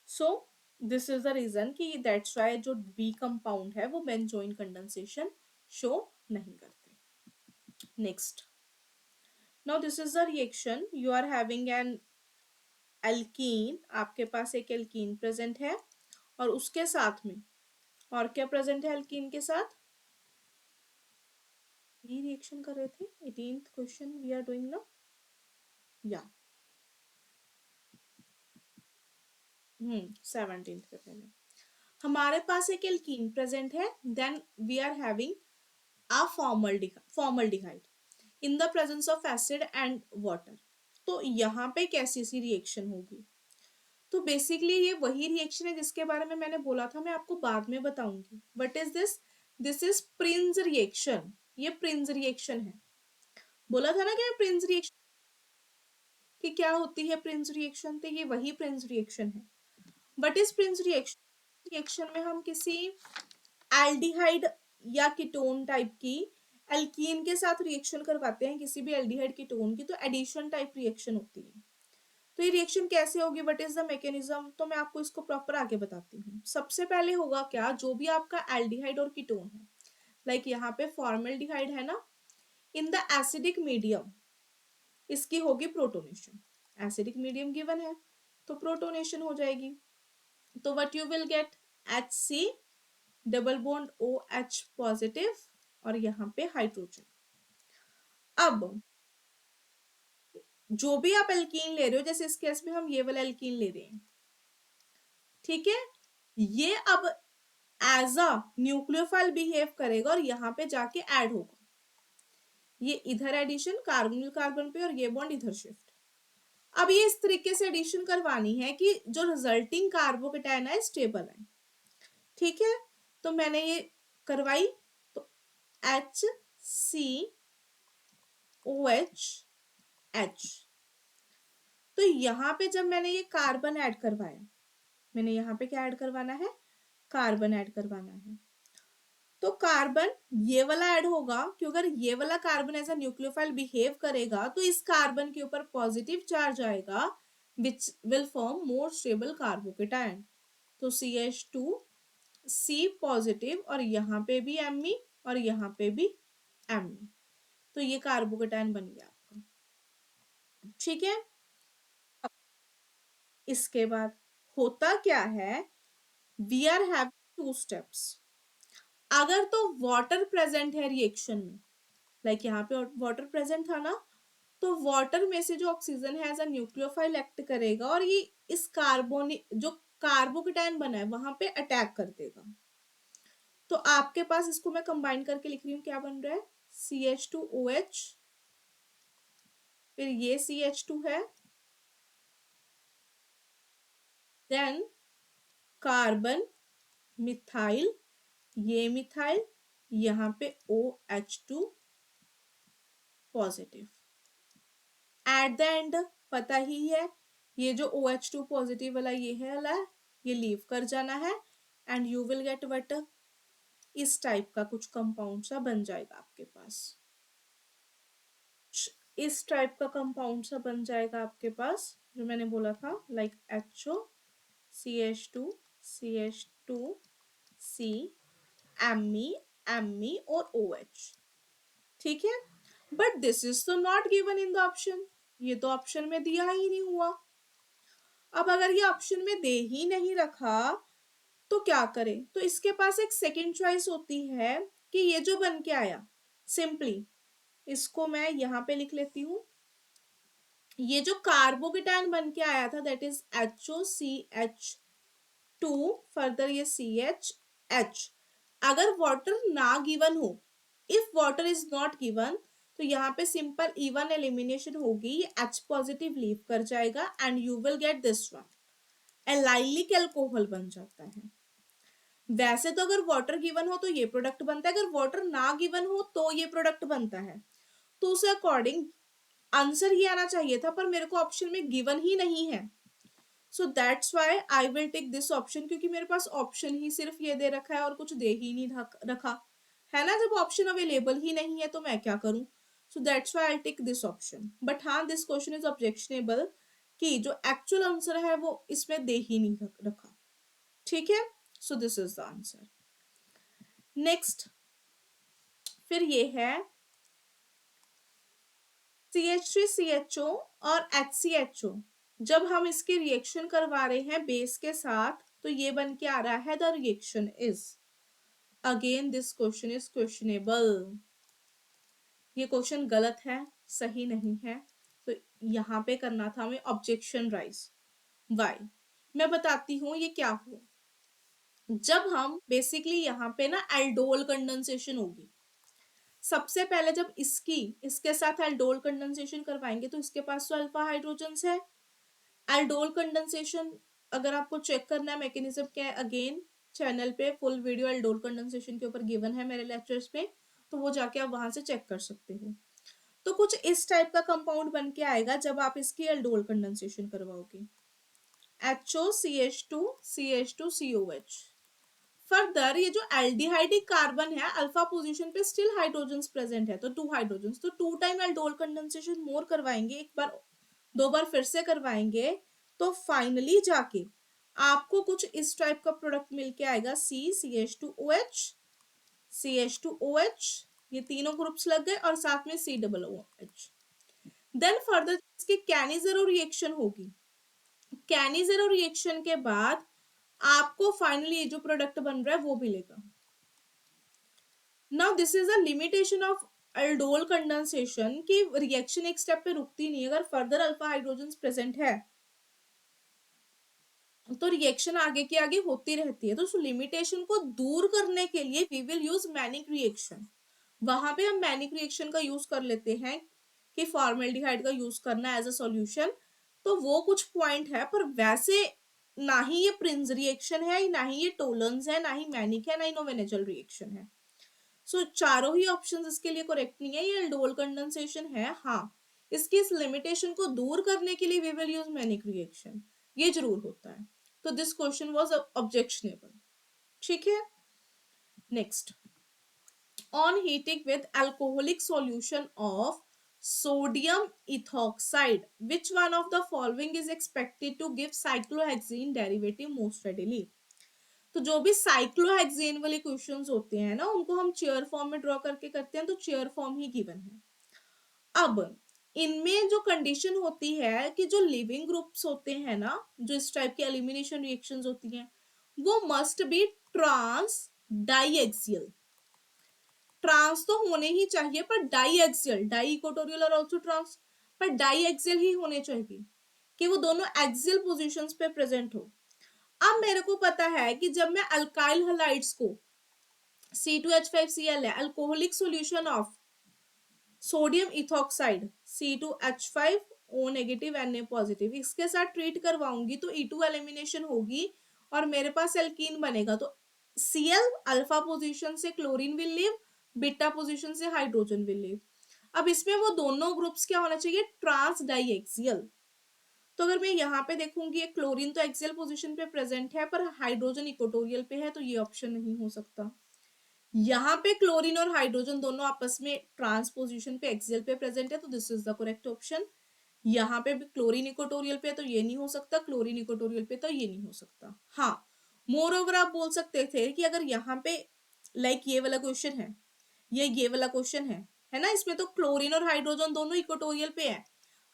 so this is the reason कि दैट्स व्हाई जो बी कंपाउंड है वो बेंजोइन कंडेंसेशन शो नहीं करते। Next, now this is the reaction, you are having an alkene, आपके पास एक एल्कीन प्रेजेंट है और उसके साथ में और क्या प्रेजेंट है एल्कीन के साथ? ये रिएक्शन कर रहे थे, 18th question we are doing ना, या 17th पे पहले हमारे पास एक एल्कीन प्रेजेंट है, then we are having a formaldehyde in the presence of acid and water. तो यहाँ पे कैसी सी रिएक्शन होगी? तो बेसिकली ये वही रिएक्शन है जिसके बारे में मैंने बोला था, मैं आपको बाद में बताऊंगी। What is this? This is Prince reaction, ये प्रिंस रिएक्शन है। बोला था ना कि प्रिंस रिएक्शन कि क्या होती है प्रिंस रिएक्शन, तो ये वही प्रिंस रिएक्शन है। What is Prince reaction? Reaction में हम किसी एल्डिहाइड या कीटोन टाइप की एल्कीन के साथ रिएक्शन करवाते हैं, किसी भी एल्डिहाइड कीटोन की, तो एडिशन टाइप रिएक्शन होती है। तो ये रिएक्शन कैसे होगी, व्हाट इज द मैकेनिज्म, तो मैं आपको इसको प्रॉपर आगे बताती हूँ। सबसे पहले होगा क्या, जो भी आपका एल्डिहाइड और कीटोन है, लाइक यहाँ पे फॉर्मल्डिहाइड है ना, इन द एसिडिक मीडियम इसकी होगी प्रोटोनेशन। एसिडिक मीडियम गिवन है तो प्रोटोनेशन हो जाएगी, तो what you will gate, HC double bond OH positive और यहाँ पे हाइड्रोजन। अब जो भी आप एल्कीन ले रहे हो, जैसे इस केस में हम ये वाला एल्कीन ले रहे हैं, ठीक है, ये अब एज अ न्यूक्लियोफाइल बिहेव करेगा और यहाँ पे जाके ऐड होगा, ये इधर एडिशन कार्बोनिल कार्बन पे और ये बॉन्ड इधर शिफ्ट। अब ये इस तरीके से एडिशन करवानी है कि जो रिजल्टिंग कार्बोकेटायन है स्टेबल है। ठीक है, तो मैंने ये करवाई, तो HCOH, तो यहाँ पे जब मैंने ये कार्बन ऐड करवाया, मैंने यहाँ पे क्या ऐड करवाना है, कार्बन ऐड करवाना है, तो कार्बन ये वाला ऐड होगा, क्योंकि अगर ये वाला carbon as a nucleophile behave करेगा तो इस कार्बन के ऊपर पॉजिटिव चार्ज आएगा which will form more stable carbocation, तो CH2 C पॉजिटिव और यहाँ पे भी Me और यहाँ पे भी Me, तो ये कार्बोकेटायन बन गया। ठीक है। अब इसके बाद होता क्या है, we are having two steps. अगर तो वाटर प्रेजेंट है रिएक्शन में, लाइक यहाँ पे वाटर प्रेजेंट था ना, तो वाटर में से जो ऑक्सीजन है एज अ न्यूक्लियोफाइल एक्ट करेगा और ये इस कार्बोन जो कार्बोकेटायन बना है वहां पे अटैक कर देगा। तो आपके पास इसको मैं कंबाइन करके लिख रही हूँ, क्या बन रहा है, CH2OH, फिर ये CH2 है, देन कार्बन, मिथाइल, ये मिथाइल, यहाँ पे OH2 positive. At the end पता ही है, ये जो OH2 पॉजिटिव वाला ये है वाला, ये लीव कर जाना है and you will get what, इस टाइप का कुछ कंपाउंड सा बन जाएगा आपके पास, इस टाइप का कंपाउंड सा बन जाएगा आपके पास, जो मैंने बोला था, like HO, CH2, CH2, C, Me, Me और OH। ठीक है, बट दिस इज तो not given in the option, ये तो ऑप्शन में दिया ही नहीं हुआ। अब अगर ये ऑप्शन में दे ही नहीं रखा तो क्या करें, तो इसके पास एक सेकंड चॉइस होती है कि ये जो बन के आया, सिंपली इसको मैं यहां पे लिख लेती हूं, ये जो कार्बोकेटायन बन के आया था दैट इज HOCH2, फर्दर ये CH, अगर वाटर ना गिवन हो, if water is not given, तो यहाँ पे सिंपल इवन एलिमिनेशन होगी, ये H पॉजिटिव लीव कर जाएगा and you will get this one, allylic alcohol बन जाता है। वैसे तो अगर वाटर गिवन हो तो ये प्रोडक्ट बनता है, अगर वाटर ना गिवन हो तो ये प्रोडक्ट बनता है, तो उसे अकॉर्डिंग आंसर ही आना चाहिए था, पर मेरे को ऑप्शन में गिवन ही नहीं है, so that's why I will take this option, क्योंकि मेरे पास ऑप्शन ही सिर्फ ये दे रखा है और कुछ दे ही नहीं रखा है ना, जब ऑप्शन अवेलेबल ही नहीं है तो मैं क्या करूं, so that's why I take this option. But हाँ, दिस क्वेश्चन इज ऑब्जेक्शनेबल कि जो एक्चुअल आंसर है वो इसमें दे ही नहीं रखा। ठीक है, so this is the answer. Next फिर ये है CH3CHO और HCHO, जब हम इसकी रिएक्शन करवा रहे हैं बेस के साथ तो ये बन के आ रहा है the reaction is, again this question is questionable, ये क्वेश्चन गलत है, सही नहीं है, तो यहां पे करना था हमें ऑब्जेक्शन राइज। वाई, मैं बताती हूं ये क्या हुआ। जब हम बेसिकली यहाँ पे ना एल्डोल कंडेंसेशन होगी, सबसे पहले जब इसके साथ एल्डोल कंडेंसेशन करवाएंगे तो इसके पास तो अल्फा हाइड्रोजन्स है। एल्डोल कंडेंसेशन अगर आपको चेक करना है मैकेनिज्म क्या है, अगेन चैनल पे फुल वीडियो एल्डोल कंडेंसेशन के ऊपर गिवन है मेरे लेक्चर्स में, तो वो जाके आप वहां से चेक कर सकते हो। तो कुछ इस टाइप का कंपाउंड बन के आएगा जब आप इसकी एल्डोल कंडेंसेशन करवाओगे, HOCH2CH2COH। फर्दर ये जो एल्डिहाइडिक कार्बन है अल्फा पोजीशन पे स्टिल हाइड्रोजन्स प्रेजेंट है, तो 2 हाइड्रोजन्स, तो 2 टाइम एल्डोल कंडेंसेशन मोर करवाएंगे, एक बार 2 बार फिर से करवाएंगे, तो फाइनली जाके आपको कुछ इस टाइप का प्रोडक्ट मिलके आएगा, CH2OH, CH2OH, ये तीनों ग्रुप्स लग गए और साथ में COOH। देन फर्दर इसकी कैनिजेरो रिएक्शन होगी, कैनिजेरो रिएक्शन के बाद आपको फाइनली ये जो प्रोडक्ट बन रहा है वो मिलेगा। Now this is a limitation of aldol condensation कि रिएक्शन एक स्टेप पे रुकती नहीं, अगर फर्दर अल्फा हाइड्रोजन्स प्रेजेंट है तो रिएक्शन आगे की आगे होती रहती है, तो उस लिमिटेशन को दूर करने के लिए we will use Mannich reaction. वहां पे हम मैनिक रिएक्शन का यूज कर लेते हैं कि फॉर्मेल्डिहाइड का यूज करना एज अ सॉल्यूशन, तो वो कुछ पॉइंट है, पर वैसे ना ही ये प्रिंस रिएक्शन है, ना ही ये टोलेंस है, ना ही मैनिक है, ना ही नोवेनेजल रिएक्शन है। सो चारों ही ऑप्शंस इसके लिए करेक्ट नहीं है, ये एल्डोल कंडेंसेशन है। हाँ, इसकी इस लिमिटेशन को दूर करने के लिए we will use Mannich reaction, ये जरूर होता है, तो दिस क्वेश्चन वाज ऑब्जेक्शनेबल। ठीक है, next, on heating with alcoholic solution of sodium ethoxide, which one of the following is expected to give cyclohexene derivative most readily। तो जो भी साइक्लोहेक्सेन वाले क्वेश्चंस होते हैं ना, उनको हम चेयर फॉर्म में ड्रॉ करके करते हैं, तो चेयर फॉर्म ही गिवन है। अब इनमें जो कंडीशन होती है कि जो लिविंग ग्रुप्स होते हैं ना, जो इस टाइप की एलिमिनेशन रिएक्शंस होती हैं, वो मस्ट बी ट्रांस डाइएक्सियल। ट्रांस तो होने ही चाहिए, पर डाइएक्सियल, डाई इक्वेटोरियल और आल्सो ट्रांस, पर डाइएक्सियल ही होने चाहिए कि वो दोनों एक्सियल पोजीशंस पे प्रेजेंट हो। अब मेरे को पता है कि जब मैं अल्काइल हैलाइड्स को C2H5Cl है, alcoholic solution of sodium ethoxide C2H5O negative Na positive, इसके साथ ट्रीट करवाऊंगी तो E2 एलिमिनेशन होगी और मेरे पास एल्कीन बनेगा। तो Cl अल्फा पोजीशन से chlorine will leave, beta position से हाइड्रोजन विल लीव। अब इसमें वो दोनों ग्रुप्स क्या होना चाहिए, ट्रांस डाइएक्सियल। तो अगर मैं यहाँ पे देखूंगी क्लोरीन तो एक्सियल पोजीशन पे प्रेजेंट है पर हाइड्रोजन इक्वेटोरियल पे है, तो ये ऑप्शन नहीं हो सकता। यहाँ पे क्लोरीन और हाइड्रोजन दोनों आपस में ट्रांसपोजिशन पे एक्सियल पे प्रेजेंट है, तो this is the correct option. यहाँ पे भी क्लोरीन इक्वेटोरियल पे तो ये नहीं हो सकता, क्लोरीन इक्वेटोरियल पे तो ये नहीं हो सकता। हाँ, मोर ओवर आप बोल सकते थे कि अगर यहाँ पे लाइक ये वाला क्वेश्चन है, ये वाला क्वेश्चन है ना, इसमें तो क्लोरीन और हाइड्रोजन दोनों इक्वेटोरियल पे है,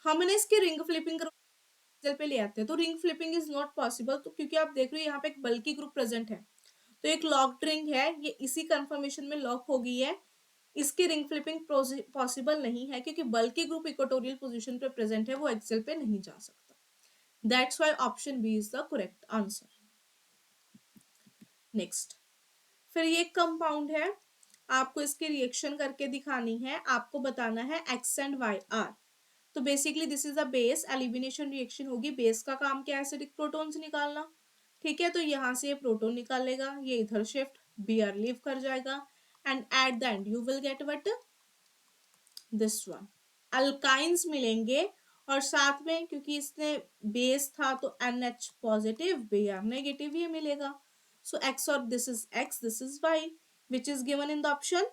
हमने इसकी रिंग फ्लिपिंग पे ले आते हैं, तो ring flipping is not possible. तो क्योंकि आप देख रहे हो यहाँ पे एक बल्कि ग्रुप प्रेजेंट है, तो एक लॉक्ड रिंग है, ये इसी कंफर्मेशन में लॉक हो गई है, इसकी रिंग फ्लिपिंग पॉसिबल नहीं है क्योंकि बल्कि ग्रुप इक्वेटोरियल पोजीशन पे प्रेजेंट है, वो एक्सेल पे नहीं जा सकता। That's why option B is the correct answer. Next, फिर ये कंपाउंड है, आपको इसकी रिएक्शन करके दिखानी है, आपको बताना है एक्स एंड वाई आर। तो basically this is a base, elimination reaction होगी। बेस का काम क्या है, एसिडिक प्रोटॉन्स निकालना, ठीक है। तो यहाँ से ये प्रोटॉन निकालेगा, ये इधर शिफ्ट, Br लीव कर जाएगा, and at the end you will get what, this one, alkynes मिलेंगे। और साथ में क्योंकि इसने बेस था तो NH पॉजिटिव, Br नेगेटिव ये मिलेगा। सो एक्स और this is X, this is Y, which is given in the option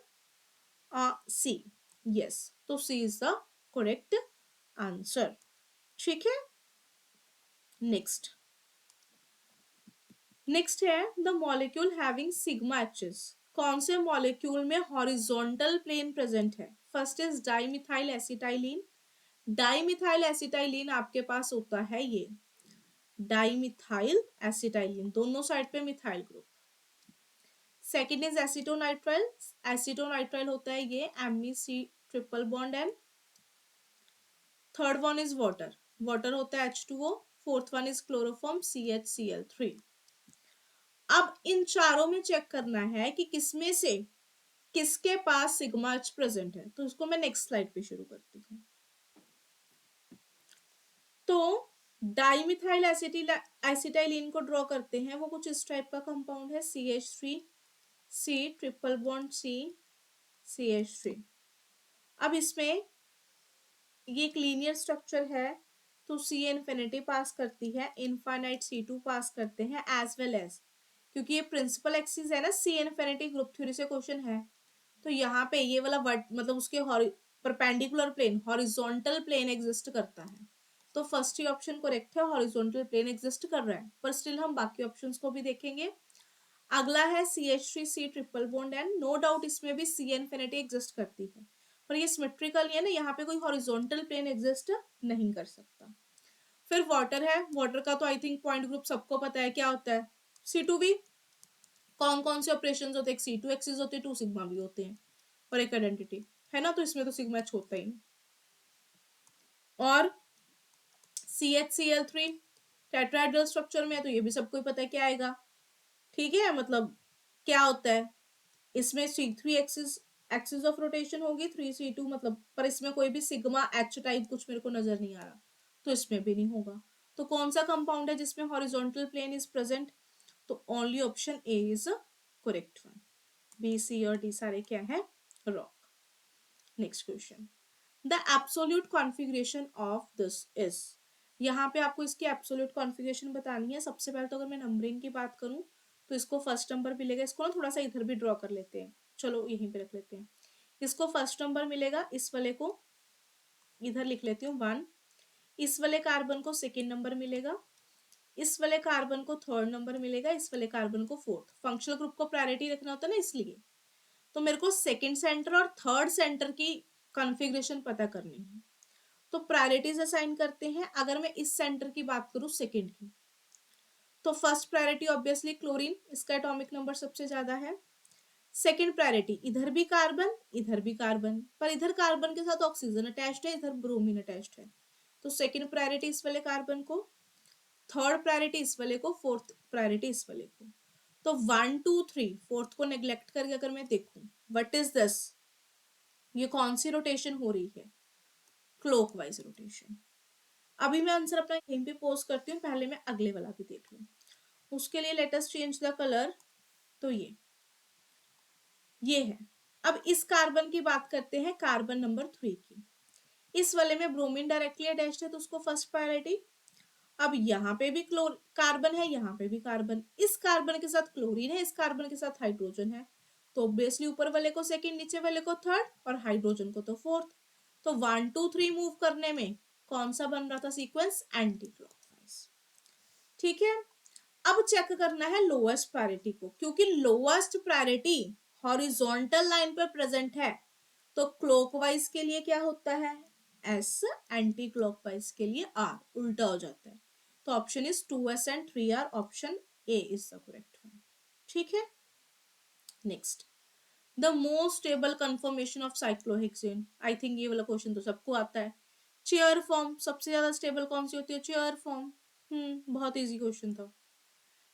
C. Yes, तो C is the correct answer. ठीक है। नेक्स्ट, नेक्स्ट है the molecule having sigma H's. कौन से मॉलिक्यूल में हॉरिजॉन्टल प्लेन प्रेजेंट है? First is dimethyl acetylene. Dimethyl acetylene आपके पास होता है ये डाइमिथाइल एसिटाइलिन, दोनों साइड पे methyl group. Second is acetonitrile, acetonitrile होता है ये MEC triple bond N। Third one is water, water होता है H2O। Fourth one is chloroform CHCl3। अब इन चारों में चेक करना है कि किसमें से किसके पास सिग्मा एच प्रेजेंट है, तो इसको मैं नेक्स्ट स्लाइड पे शुरू करती हूँ। तो डाइमिथाइल एसिटाइलिन को ड्रॉ करते हैं, वो कुछ इस टाइप का कंपाउंड है CH3 C triple bond C CH3। अब इसमें ये एक लीनियर स्ट्रक्चर है, तो C इन्फिनिटी पास करती है, इनफाइनाइट C2 पास करते हैं, एज वेल एज क्योंकि ये प्रिंसिपल एक्सिस है ना, C इन्फिनिटी ग्रुप थ्योरी से क्वेश्चन है, तो यहाँ पे ये वाला वर्ड मतलब उसके perpendicular plane, horizontal plane exist करता है। तो फर्स्ट ही ऑप्शन करेक्ट है, हॉरिजॉन्टल प्लेन एग्जिस्ट कर रहा है, पर स्टिल हम बाकी ऑप्शंस को भी देखेंगे। अगला है CH3 C triple bond N। No doubt इसमें भी C इन्फिनिटी एग्जिस्ट करती है, पर ये सिमेट्रिकल है ना, यहाँ पे कोई हॉरिजॉन्टल प्लेन एग्जिस्ट नहीं कर सकता। फिर वाटर है, वाटर का तो आई थिंक पॉइंट ग्रुप सबको पता है क्या होता है, C2V। कौन कौन से ऑपरेशन होते हैं, C2 एक्सिस होते हैं, 2 सिग्मा भी होते हैं, और एक आइडेंटिटी है ना, तो इसमें तो सिग्मा एच होता ही। और CHCl3 टेट्राहेड्रल स्ट्रक्चर में है, तो ये भी सबको पता है क्या आएगा, ठीक है। मतलब क्या होता है, इसमें C3 axis axis of rotation होगी, 3C2 मतलब, पर इसमें कोई भी सिग्मा एच टाइप कुछ मेरे को नजर नहीं आ रहा, तो इसमें भी नहीं होगा। तो कौन सा कंपाउंड है जिसमें हॉरिजॉन्टल प्लेन इज प्रेजेंट, तो only option A is correct one, B C और डी सारे क्या है, wrong. Next question, the absolute configuration of this is. यहाँ पे आपको इसकी एब्सोल्यूट कॉन्फ़िगरेशन बतानी है। सबसे पहले तो अगर मैं नंबरिंग की बात करूं तो इसको फर्स्ट नंबर मिलेगा, इसको ना थोड़ा सा इधर भी ड्रॉ कर लेते हैं, चलो यहीं पे रख लेते हैं, इसको फर्स्ट नंबर मिलेगा, इस वाले को इधर लिख लेती हूँ 1, इस वाले कार्बन को सेकेंड नंबर मिलेगा, इस वाले कार्बन को थर्ड नंबर मिलेगा, इस वाले कार्बन को फोर्थ। फंक्शनल ग्रुप को प्रायोरिटी रखना होता है ना, इसलिए तो मेरे को सेकंड सेंटर और थर्ड सेंटर की कॉन्फ़िगरेशन पता करनी है। तो प्रायोरिटीज असाइन करते हैं। अगर मैं इस सेंटर की बात करूं सेकंड की, तो फर्स्ट प्रायोरिटी ऑब्वियसली क्लोरीन, इसका एटॉमिक नंबर सबसे ज्यादा है। सेकंड प्रायोरिटी इधर भी कार्बन, इधर भी कार्बन, पर इधर कार्बन के साथ ऑक्सीजन अटैच्ड है, इधर ब्रोमीन अटैच्ड है, तो सेकंड प्रायोरिटी इस वाले कार्बन को, थर्ड प्रायोरिटी इस वाले को, फोर्थ प्रायोरिटी इस वाले को। तो 1 2 3 फोर्थ को नेग्लेक्ट करके अगर मैं देखूं, व्हाट इज दिस, ये कौन सी रोटेशन हो रही है, क्लॉकवाइज रोटेशन। अभी मैं आंसर अपना यहीं पे पोस्ट करती हूँ, पहले मैं अगले वाला भी देख लूं। उसके लिए let us change the colour. तो ये है। अब इस कार्बन की बात करते हैं, कार्बन नंबर 3 की। इस वाले में ब्रोमीन डायरेक्टली अटैच्ड है, तो उसको फर्स्ट प्रायोरिटी। अब यहाँ पे भी क्लोर कार्बन है, यहाँ पे भी कार्बन, इस कार्बन के साथ क्लोरीन है, इस कार्बन के साथ हाइड्रोजन है, तो ऑब्वियसली ऊपर वाले को सेकंड, नीचे वाले को थर्ड, और हाइड्रोजन को तो फोर्थ। तो 1 2 3 मूव करने में कौन सा बन रहा था सीक्वेंस, एंटी क्लॉकवाइज। ठीक है। अब चेक करना है लोएस्ट प्रायोरिटी को, क्योंकि लोएस्ट प्रायोरिटी हॉरिजॉन्टल लाइन पर प्रेजेंट है, तो क्लॉकवाइज के लिए क्या होता है एस, एंटी क्लॉकवाइज के लिए आर, उल्टा हो जाता है। तो option is 2s and 3r, option A is the correct one. ठीक है। Next, the most stable confirmation of cyclohexane. I think ये वाला क्वेश्चन तो सबको आता है। चेयर फॉर्म सबसे ज्यादा स्टेबल कौन सी होती है, चेयर फॉर्म। बहुत इजी क्वेश्चन था।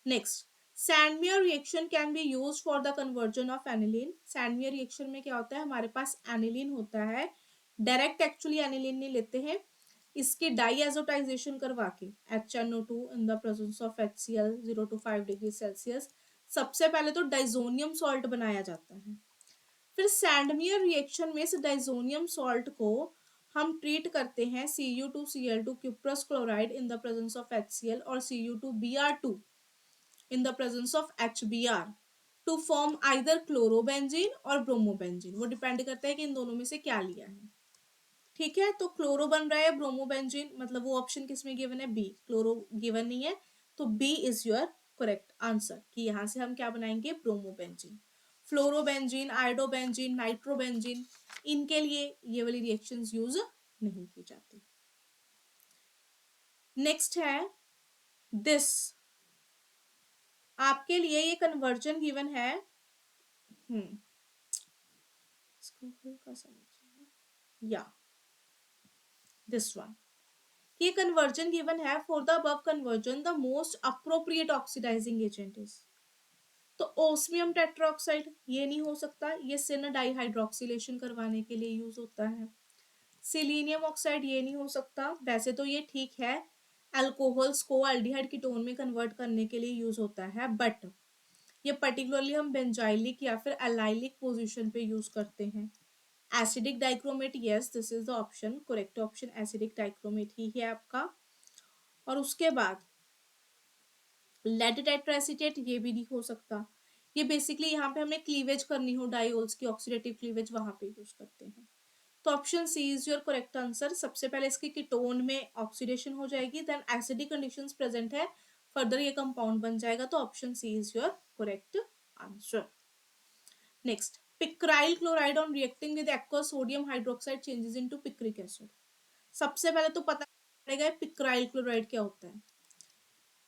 Next, Sandmeyer reaction can be used for the conversion of aniline. Sandmeyer reaction में क्या होता है, हमारे पास एनिलीन होता है, डायरेक्ट एक्चुअली एनिलीन नहीं लेते हैं, इसकी डाइएजोटाइजेशन करवा के HNO2 in the presence of HCl 0 to 5 degree Celsius, सबसे पहले तो डाइजोनियम सॉल्ट बनाया जाता है। फिर सैंडमियर रिएक्शन में इस डाइजोनियम सॉल्ट को हम ट्रीट करते हैं Cu2Cl2 cuprous chloride in the presence of HCl और Cu2Br2 in the presence of HBr to form either chlorobenzene और ब्रोमोबेंजीन। वो डिपेंड करता है कि इन दोनों में से क्या लिया है। ठीक है, तो क्लोरो बन रहा है, ब्रोमोबेंजीन, मतलब वो ऑप्शन किसमें गिवन है, बी। क्लोरो गिवन नहीं है, तो B is your correct answer, कि यहां से हम क्या बनाएंगे, ब्रोमोबेंजीन। फ्लोरोबेंजीन, आयोडोबेंजीन, नाइट्रोबेंजीन, इनके लिए ये वाली रिएक्शंस यूज नहीं की जाती। नेक्स्ट है दिस, आपके लिए ये कन्वर्जन गिवन है। इसको हल्का सा या दिस वन, ये कन्वर्जन गिवन है, for the above conversion the most appropriate oxidising agent is. तो ओस्मियम टेट्राऑक्साइड ये नहीं हो सकता, ये सिन डाइहाइड्रोक्सिलेशन करवाने के लिए यूज होता है। सिलीनियम ऑक्साइड ये नहीं हो सकता, वैसे तो ये ठीक है, अल्कोहल्स को एल्डिहाइड कीटोन में कन्वर्ट करने के लिए यूज होता है, बट ये पर्टिकुलरली हम बेंजाइलिक या फिर एलाइलिक पोजीशन पे यूज करते हैं। Acidic dichromate, yes this is the option, correct option acidic dichromate ही है आपका। और उसके बाद लेड टेट्राएसीटेट ये भी नहीं हो सकता, ये बेसिकली यहाँ पे हमें क्लीवेज करनी हो डाइओल्स की, ऑक्सीडेटिव क्लीवेज वहां पे यूज करते हैं। तो option C is your correct answer. सबसे पहले इसके कीटोन में ऑक्सीडेशन हो जाएगी, देन एसिडिक कंडीशंस प्रेजेंट है, फर्दर ये कंपाउंड बन जाएगा, तो option C is your correct answer. Next, picryl chloride on reacting with aqueous sodium hydroxide changes into picric acid. सबसे पहले तो पता पड़ेगा पिक्राइल क्लोराइड क्या होता है।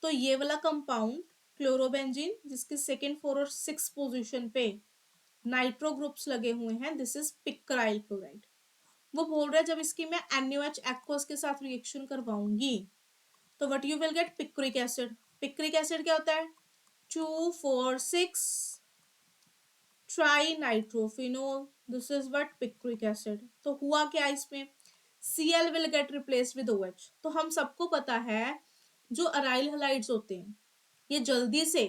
तो ये वाला कंपाउंड क्लोरोबेंजीन, जिसके सेकेंड 4 और 6 पोजीशन पे नाइट्रो ग्रुप्स लगे हुए हैं, दिस इज पिक्राइल क्लोराइड। वो बोल रहा है जब इसकी मैं NaOH एक्वस के साथ रिएक्शन करवाऊंगी तो what you will gate, picric acid. Picric acid क्या होता है, 2,4,6 try nitrophenol, this is what picric acid. तो हुआ क्या इसमें, Cl will get replaced with OH। तो हम सबको पता है जो अराइल हैलाइड्स होते हैं ये जल्दी से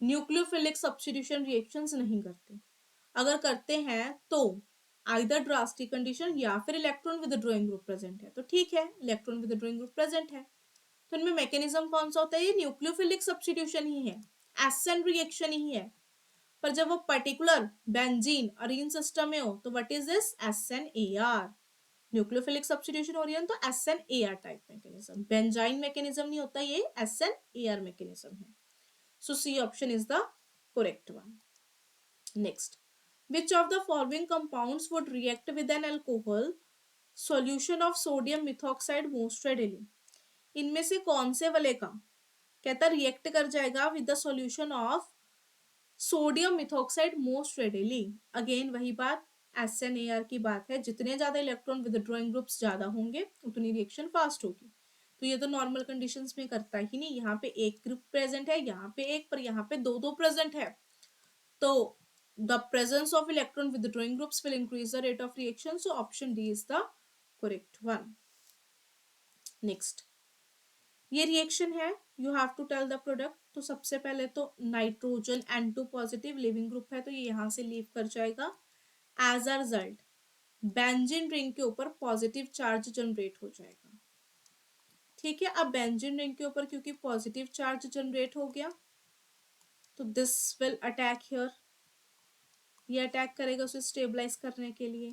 न्यूक्लियोफिलिक सब्स्टिट्यूशन रिएक्शंस नहीं करते, अगर करते हैं तो आइदर ड्रास्टिक कंडीशन या फिर इलेक्ट्रॉन विदड्रॉइंग ग्रुप प्रेजेंट है। तो ठीक है, इलेक्ट्रॉन विदड्रॉइंग ग्रुप प्रेजेंट है, तो इनमें मैकेनिज्म कौन सा होता है, ये न्यूक्लियोफिलिक सब्स्टिट्यूशन ही है, एसेंट रिएक्शन ही है। पर जब वो पर्टिकुलर बेंजीन अरीन सिस्टम में हो तो what is this, SNAR। Nucleophilic substitution हो रही है तो SNAR type mechanism, benzyne mechanism नहीं होता, ये SNAR मैकेनिज्म है। So C option is the correct one. Next, which of the following compounds would react with an alcohol solution of sodium methoxide most readily, इनमें से कौन से वाले का कहता रिएक्ट कर जाएगा with the solution of sodium methoxide most readily. Again वही बात, SnAr की बात है, जितने ज्यादा इलेक्ट्रॉन विदड्रॉइंग ग्रुप्स ज्यादा होंगे उतनी रिएक्शन फास्ट होगी। तो ये तो नॉर्मल कंडीशंस में करता ही नहीं, यहाँ पे एक ग्रुप प्रेजेंट है, यहाँ पे एक, पर यहाँ पे दो दो प्रेजेंट है, तो the presence of electron withdrawing groups will increase the rate of reaction, so option D is the correct one. Next, ये रिएक्शन है, you have to tell the product. तो सबसे पहले तो nitrogen N2 positive living group है, तो ये यहां से लीव कर जाएगा। As a result benzene ring के ऊपर पॉजिटिव चार्ज जनरेट हो जाएगा। ठीक है, अब बेंजीन रिंग के ऊपर क्योंकि पॉजिटिव चार्ज जनरेट हो गया, तो दिस विल अटैक हियर, ये अटैक करेगा उसे स्टेबलाइज करने के लिए।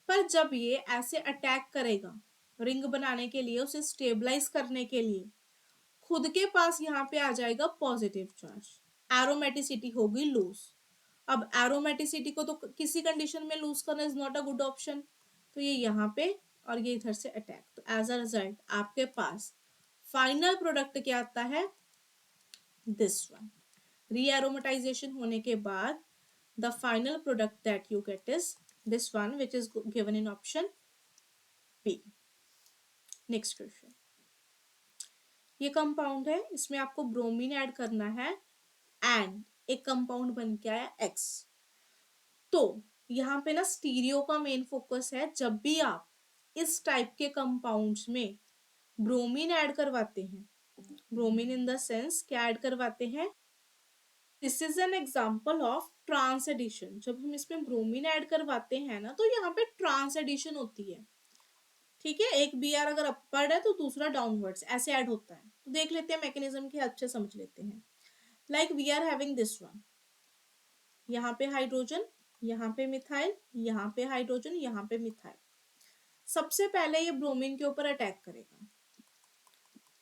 पर जब ये ऐसे अटैक करेगा रिंग बनाने के लिए, उसे स्टेबलाइज करने के लिए, खुद के पास यहाँ पे आ जाएगा पॉजिटिव चार्ज, एरोमेटिसिटी होगी लूज। अब एरोमेटिसिटी को तो किसी कंडीशन में लूज करना is not a good option, तो ये यहाँ पे और ये इधर से अटैक, तो एज अ रिजल्ट आपके पास फाइनल प्रोडक्ट क्या आता है, दिस वन। रीएरोमेटाइजेशन होने के बाद the final product that you get is this one, which is given in option B. Next question, ये कंपाउंड है, इसमें आपको ब्रोमीन ऐड करना है एंड एक कंपाउंड बन के आया X। तो यहाँ पे ना स्टीरियो का मेन फोकस है, जब भी आप इस टाइप के कंपाउंड्स में ब्रोमीन ऐड करवाते हैं, ब्रोमीन इन द सेंस क्या ऐड करवाते हैं, this is an example of trans addition. जब हम इसमें ब्रोमीन ऐड करवाते हैं ना, तो यहाँ पे ट्रांस एडिशन होती है। ठीक है, एक Br अगर अपवर्ड है तो दूसरा डाउनवर्ड्स ऐसे ऐड होता है। तो देख लेते हैं मैकेनिज्म की हेल्प से समझ लेते हैं। Like we are having this one, यहाँ पे हाइड्रोजन, यहाँ पे मिथाइल, यहाँ पे हाइड्रोजन, यहाँ पे मिथाइल। सबसे पहले ये ब्रोमीन के ऊपर अटैक करेगा।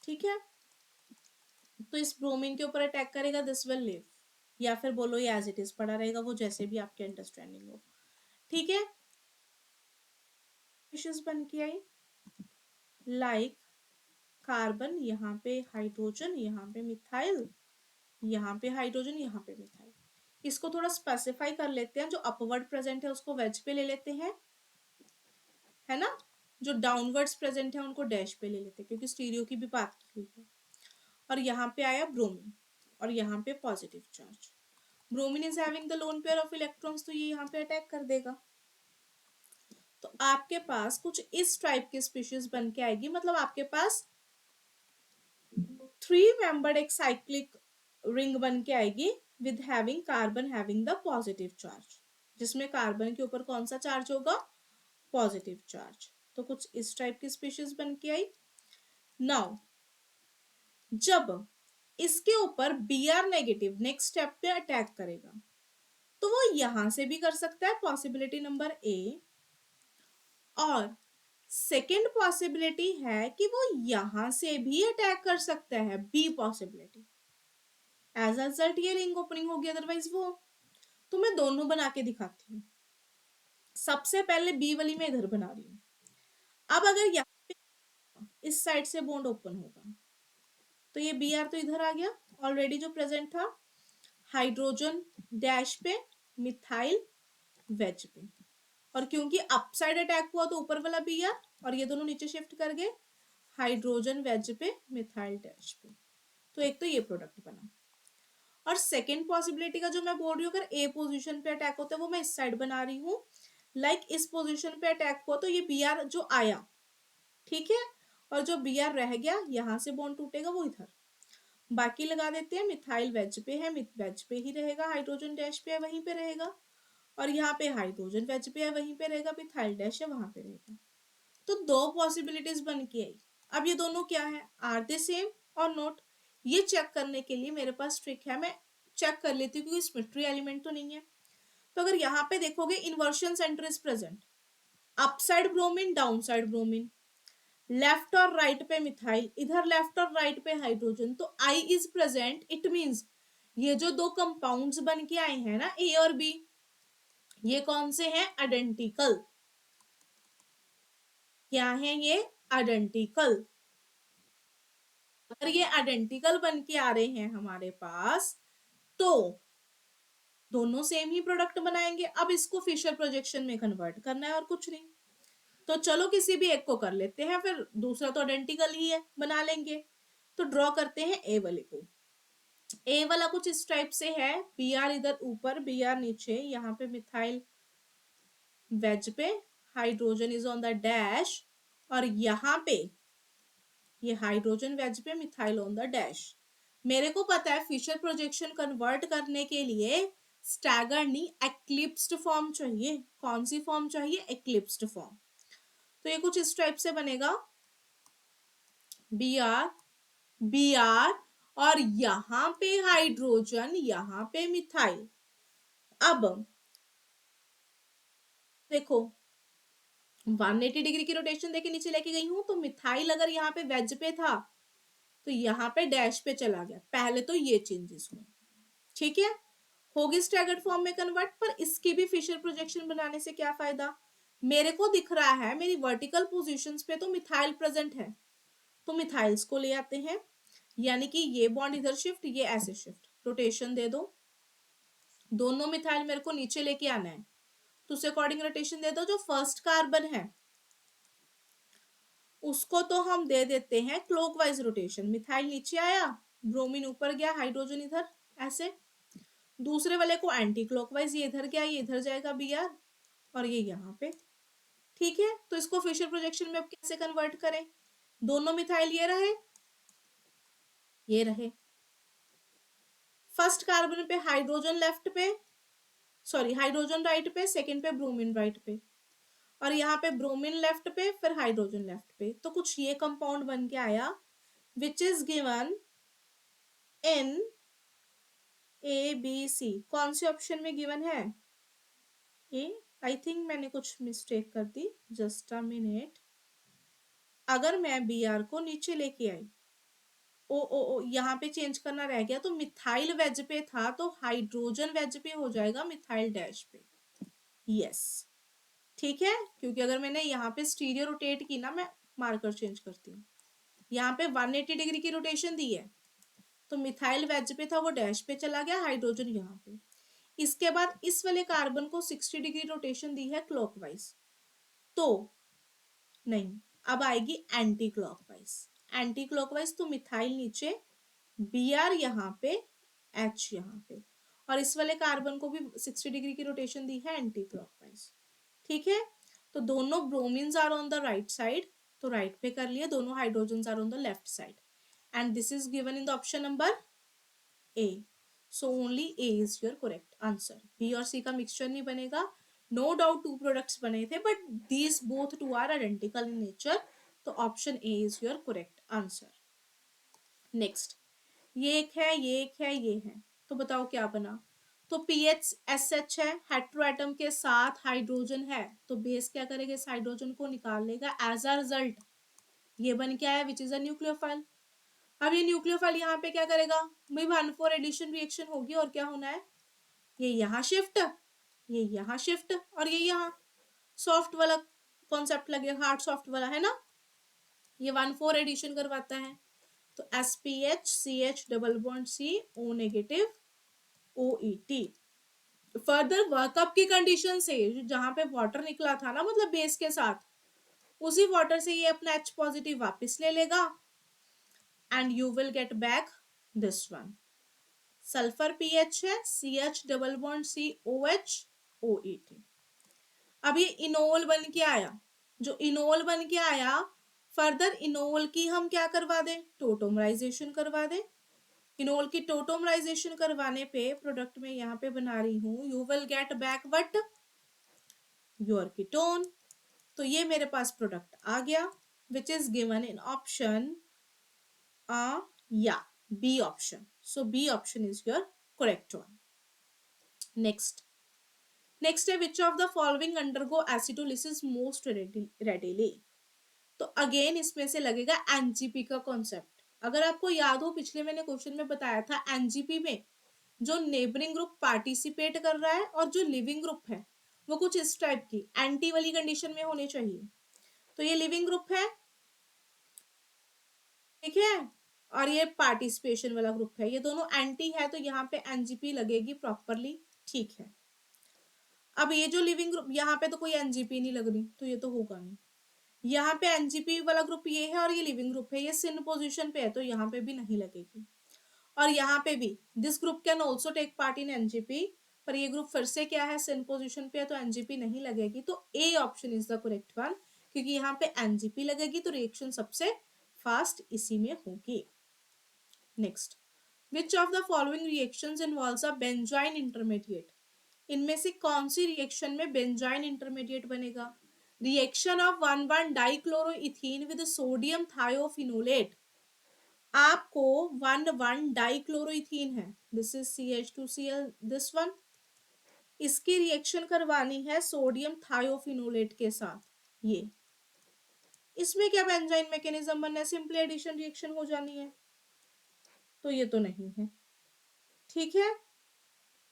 ठीक है, तो इस ब्रोमीन के ऊपर अटैक करेगा, दिस विल लिव, या फिर बोलो ये एज इट इज पड़ा रहेगा, वो जैसे भी आपके अंडरस्टैंडिंग हो। ठीक है, स्पीशीज बन के आई लाइक कार्बन, यहाँ पे हाइड्रोजन, यहाँ पे मिथाइल, यहाँ पे हाइड्रोजन, यहाँ पे मिथाइल। इसको थोड़ा स्पेसिफाई कर लेते हैं, जो अपवर्ड प्रेजेंट है उसको वेज पे ले लेते हैं, है ना, जो डाउनवर्ड्स प्रेजेंट है उनको डैश पे ले लेते हैं, क्योंकि स्टीरियो की भी बात की हुई है। और यहाँ पे आया ब्रोमीन और यहाँ पे positive charge, bromine is having the lone pair of electrons, तो ये यहाँ पे अटैक कर देगा। तो आपके पास कुछ इस टाइप की स्पीशीज बन के आएगी, मतलब आपके पास 3 मेंबर्ड एक साइक्लिक रिंग बन के आएगी with having carbon having the positive charge, जिसमें कार्बन के ऊपर कौन सा चार्ज होगा, पॉजिटिव चार्ज। तो कुछ इस टाइप की स्पीशीज बन के आई। नाउ जब इसके ऊपर Br नेगेटिव नेक्स्ट स्टेप पे अटैक करेगा, तो वो यहां से भी कर सकता है, पॉसिबिलिटी नंबर ए, और सेकेंड पॉसिबिलिटी है कि वो यहां से भी अटैक कर सकता है, be possibility. As a result ये रिंग ओपनिंग होगी, अदरवाइज वो। तो मैं दोनों बना के दिखाती हूँ। सबसे पहले बी वाली मैं इधर बना रही हूँ। अब अगर यहाँ पे इस साइड से बॉन्ड ओपन होगा, तो ये Br तो इधर आ गया ऑलरेडी जो प्रेजेंट था, हाइड्रोजन डैश पे, मिथाइल वेज पे, और क्योंकि अपसाइड अटैक हुआ तो ऊपर वाला Br और ये दोनों नीचे शिफ्ट कर गए, हाइड्रोजन वेज पे, मिथाइल डैश पे। तो एक तो ये प्रोडक्ट बना। और सेकेंड पॉसिबिलिटी का जो मैं बोल रही हूँ, अगर ए पोजीशन पे अटैक होता है, वो मैं इस साइड बना रही हूँ। लाइक इस पोजीशन पे अटैक हुआ तो ये Br जो आया, ठीक है, और जो Br रह गया यहां से बॉन्ड टूटेगा वो इधर, बाकी लगा देते हैं। मिथाइल वेज पे है, वेज पे ही रहेगा, हाइड्रोजन डैश पे है वहीं पे रहेगा, और यहाँ पे हाइड्रोजन वेज पे है वहीं पे रहेगा, मिथाइल डैश है वहां पे रहेगा। तो दो पॉसिबिलिटीज बन के आई। अब ये दोनों क्या है, आर दे सेम और नॉट, ये चेक करने के लिए मेरे पास ट्रिक है, मैं चेक कर लेती हूँ क्योंकि सिमेट्री एलिमेंट तो नहीं है। तो अगर यहाँ पे देखोगे inversion centre is present, upside bromine down side bromine, left और राइट पे मिथाइल, इधर लेफ्ट और राइट पे हाइड्रोजन, तो I is present, it means ये जो दो कंपाउंड्स बन के आए हैं ना ए और बी, ये कौन से हैं, आइडेंटिकल। क्या है ये? आइडेंटिकल। अगर ये आइडेंटिकल बन के आ रहे हैं हमारे पास तो दोनों सेम ही प्रोडक्ट बनाएंगे। अब इसको फिशर प्रोजेक्शन में कन्वर्ट करना है और कुछ नहीं। तो चलो किसी भी एक को कर लेते हैं, फिर दूसरा तो आइडेंटिकल ही है, बना लेंगे। तो ड्रॉ करते हैं ए वाले को। ए वाला कुछ इस टाइप से है, बी आर इधर ऊपर, बी आर नीचे, यहाँ पे मिथाइल वेज पे, hydrogen is on the dash, और यहाँ पे ये हाइड्रोजन वेज पे, मिथाइल ऑन द डैश। मेरे को पता है फिशर प्रोजेक्शन कन्वर्ट करने के लिए स्टैगर्ड नहीं, एक्लिप्स्ड फॉर्म चाहिए। कौन सी फॉर्म चाहिए? एक्लिप्स्ड फॉर्म। तो ये कुछ इस टाइप से बनेगा, बी आर, बी आर, और यहां पे हाइड्रोजन, यहां पे मिथाइल। अब देखो 180 डिग्री की रोटेशन देके नीचे लेके गई हूं, तो मिथाइल अगर यहाँ पे वेज पे था तो यहाँ पे डैश पे चला गया। पहले तो ये चेंजेस हुए, ठीक है, होगी स्टैगर्ड फॉर्म में कन्वर्ट। पर इसकी भी फिशर प्रोजेक्शन बनाने से क्या फायदा? मेरे को दिख रहा है मेरी वर्टिकल पोजीशंस पे तो मिथाइल प्रेजेंट है, तो मिथाइल्स को ले आते हैं, यानी कि ये बॉन्ड इधर शिफ्ट, ये ऐसे शिफ्ट, रोटेशन दे दो। दोनों मिथाइल मेरे को नीचे लेके आना है, तो उसे अकॉर्डिंग रोटेशन दे दो। जो फर्स्ट कार्बन है उसको तो हम दे देते हैं क्लॉकवाइज रोटेशन, मिथाइल नीचे आया, ब्रोमीन ऊपर गया, हाइड्रोजन इधर, ऐसे। दूसरे वाले को एंटी क्लॉकवाइज, ये इधर गया, ये इधर जाएगा बी आर, और ये यहाँ पे, ठीक है। तो इसको फिशर प्रोजेक्शन में अब कैसे कन्वर्ट करें? दोनों मिथाइल ये रहे, ये रहे, फर्स्ट कार्बन पे हाइड्रोजन लेफ्ट पे, सॉरी हाइड्रोजन राइट पे, सेकंड पे ब्रोमीन राइट पे, और यहाँ पे ब्रोमीन लेफ्ट पे, फिर हाइड्रोजन लेफ्ट पे। तो कुछ ये कंपाउंड बन के आया, which is given in A B C. कौन से ऑप्शन में गिवन है? ए। आई थिंक मैंने कुछ मिस्टेक कर दी, जस्ट अ मिनट। अगर मैं बी आर को नीचे लेके आई, ओ यहाँ पे चेंज करना रह गया, तो मिथाइल वेज पे था तो हाइड्रोजन वेज पे हो जाएगा, मिथाइल डैश पे। यस, ठीक है, क्योंकि अगर मैंने यहाँ पे स्टीरियो रोटेट की ना, मैं मार्कर चेंज करती हूँ, यहाँ पे 180 डिग्री की रोटेशन दी है, तो मिथाइल वेज पे था वो डैश पे चला गया, हाइड्रोजन यहाँ पे। इसके बाद इस वाले कार्बन को 60 डिग्री रोटेशन दी है क्लॉकवाइज, तो नहीं, अब आएगी एंटी क्लॉकवाइज। एंटी क्लॉकवाइज तो मिथाइल नीचे, बी आर यहाँ पे, एच यहाँ पे, और इस वाले कार्बन को भी 60 डिग्री की रोटेशन दी है एंटी क्लॉकवाइज, ठीक है। तो दोनों bromines are on the right side, तो राइट पे कर लिए, दोनों hydrogen are on the left side, and this is given in the option number A. So only A is your correct answer, B और सी का मिक्सचर नहीं बनेगा। नो डाउट टू प्रोडक्ट्स बने थे, but these both two are identical in nature, तो option A is your correct answer. Next, ये एक है, ये एक है, ये है, तो बताओ क्या बना? तो पीएच एसएच है, हेट्रोएटम के साथ हाइड्रोजन है, तो बेस क्या करेगा? इस हाइड्रोजन को निकाल लेगा, एज अ रिजल्ट ये बन के आया विच इज अ न्यूक्लियोफाइल। अब ये न्यूक्लियोफाइल यहाँ पे क्या करेगा भाई? 1,4 एडिशन रिएक्शन होगी, और क्या होना है? ये यहाँ शिफ्ट, ये यहाँ शिफ्ट, और ये यहाँ सॉफ्ट वाला कॉन्सेप्ट लगे, हार्ड सॉफ्ट वाला है ना, ये 1,4 एडिशन करवाता है। तो SPH CH double bond C O negative OET। Further workup की कंडीशन से जहां पे वाटर निकला था ना, मतलब बेस के साथ, उसी वाटर से ये अपना H पॉजिटिव वापस ले लेगा, and you will get back this one. Sulphur pH है, CH double bond C OH OET। अब ये इनोल बन के आया, जो इनोल बन के आया, फर्दर इनोल की हम क्या करवा दें? टोटोमराइजेशन करवा दें। इनोल की टोटोमराइजेशन करवाने पे प्रोडक्ट में यहाँ पे बना रही हूँ, you will get back what? Your ketone. तो ये मेरे पास प्रोडक्ट आ गया, which is given in option या B option. So B option is your correct one. Next, next है which of the following undergo acidolysis most readily. तो अगेन इसमें से लगेगा एनजीपी का कॉन्सेप्ट। अगर आपको याद हो, पिछले मैंने क्वेश्चन में बताया था, एनजीपी में जो नेबरिंग ग्रुप पार्टिसिपेट कर रहा है और जो लिविंग ग्रुप है वो कुछ इस टाइप की एंटी वाली कंडीशन में होने चाहिए। तो ये लिविंग ग्रुप है, ठीक है, और ये पार्टिसिपेशन वाला ग्रुप है, ये दोनों एंटी है तो यहाँ पे एनजीपी लगेगी प्रॉपरली, ठीक है। अब ये जो लिविंग ग्रुप, यहाँ पे तो कोई एनजीपी नहीं लग रही तो ये तो होगा नहीं, यहाँ पे एनजीपी वाला ग्रुप ये है और ये लिविंग ग्रुप है, ये सिन पोजीशन पे है तो यहाँ पे भी नहीं लगेगी। और यहाँ पे भी this group can also take part in NGP, पर ये ग्रुप फिर से क्या है, सिन पोजीशन पे है तो एनजीपी नहीं लगेगी, तो A option is the correct one, क्योंकि यहाँ पे एनजीपी लगेगी तो रिएक्शन सबसे फास्ट इसी में होगी। Next, which of the following reactions involves a benzene intermediate, इनमें से कौन सी रिएक्शन में बेंजाइन इंटरमीडिएट बनेगा? रिएक्शन ऑफ 1,1 डाइक्लोरोइथीन विद सोडियम थायोफिनोलेट, आपको 1,1 डाइक्लोरोइथीन है, this is CH2Cl, this one, इसकी रिएक्शन करवानी है सोडियम थायोफिनोलेट के साथ, ये इसमें क्या बेंजाइन मैकेनिज्म बनना है, सिंपली एडिशन रिएक्शन हो जानी है, तो ये तो नहीं है, ठीक है।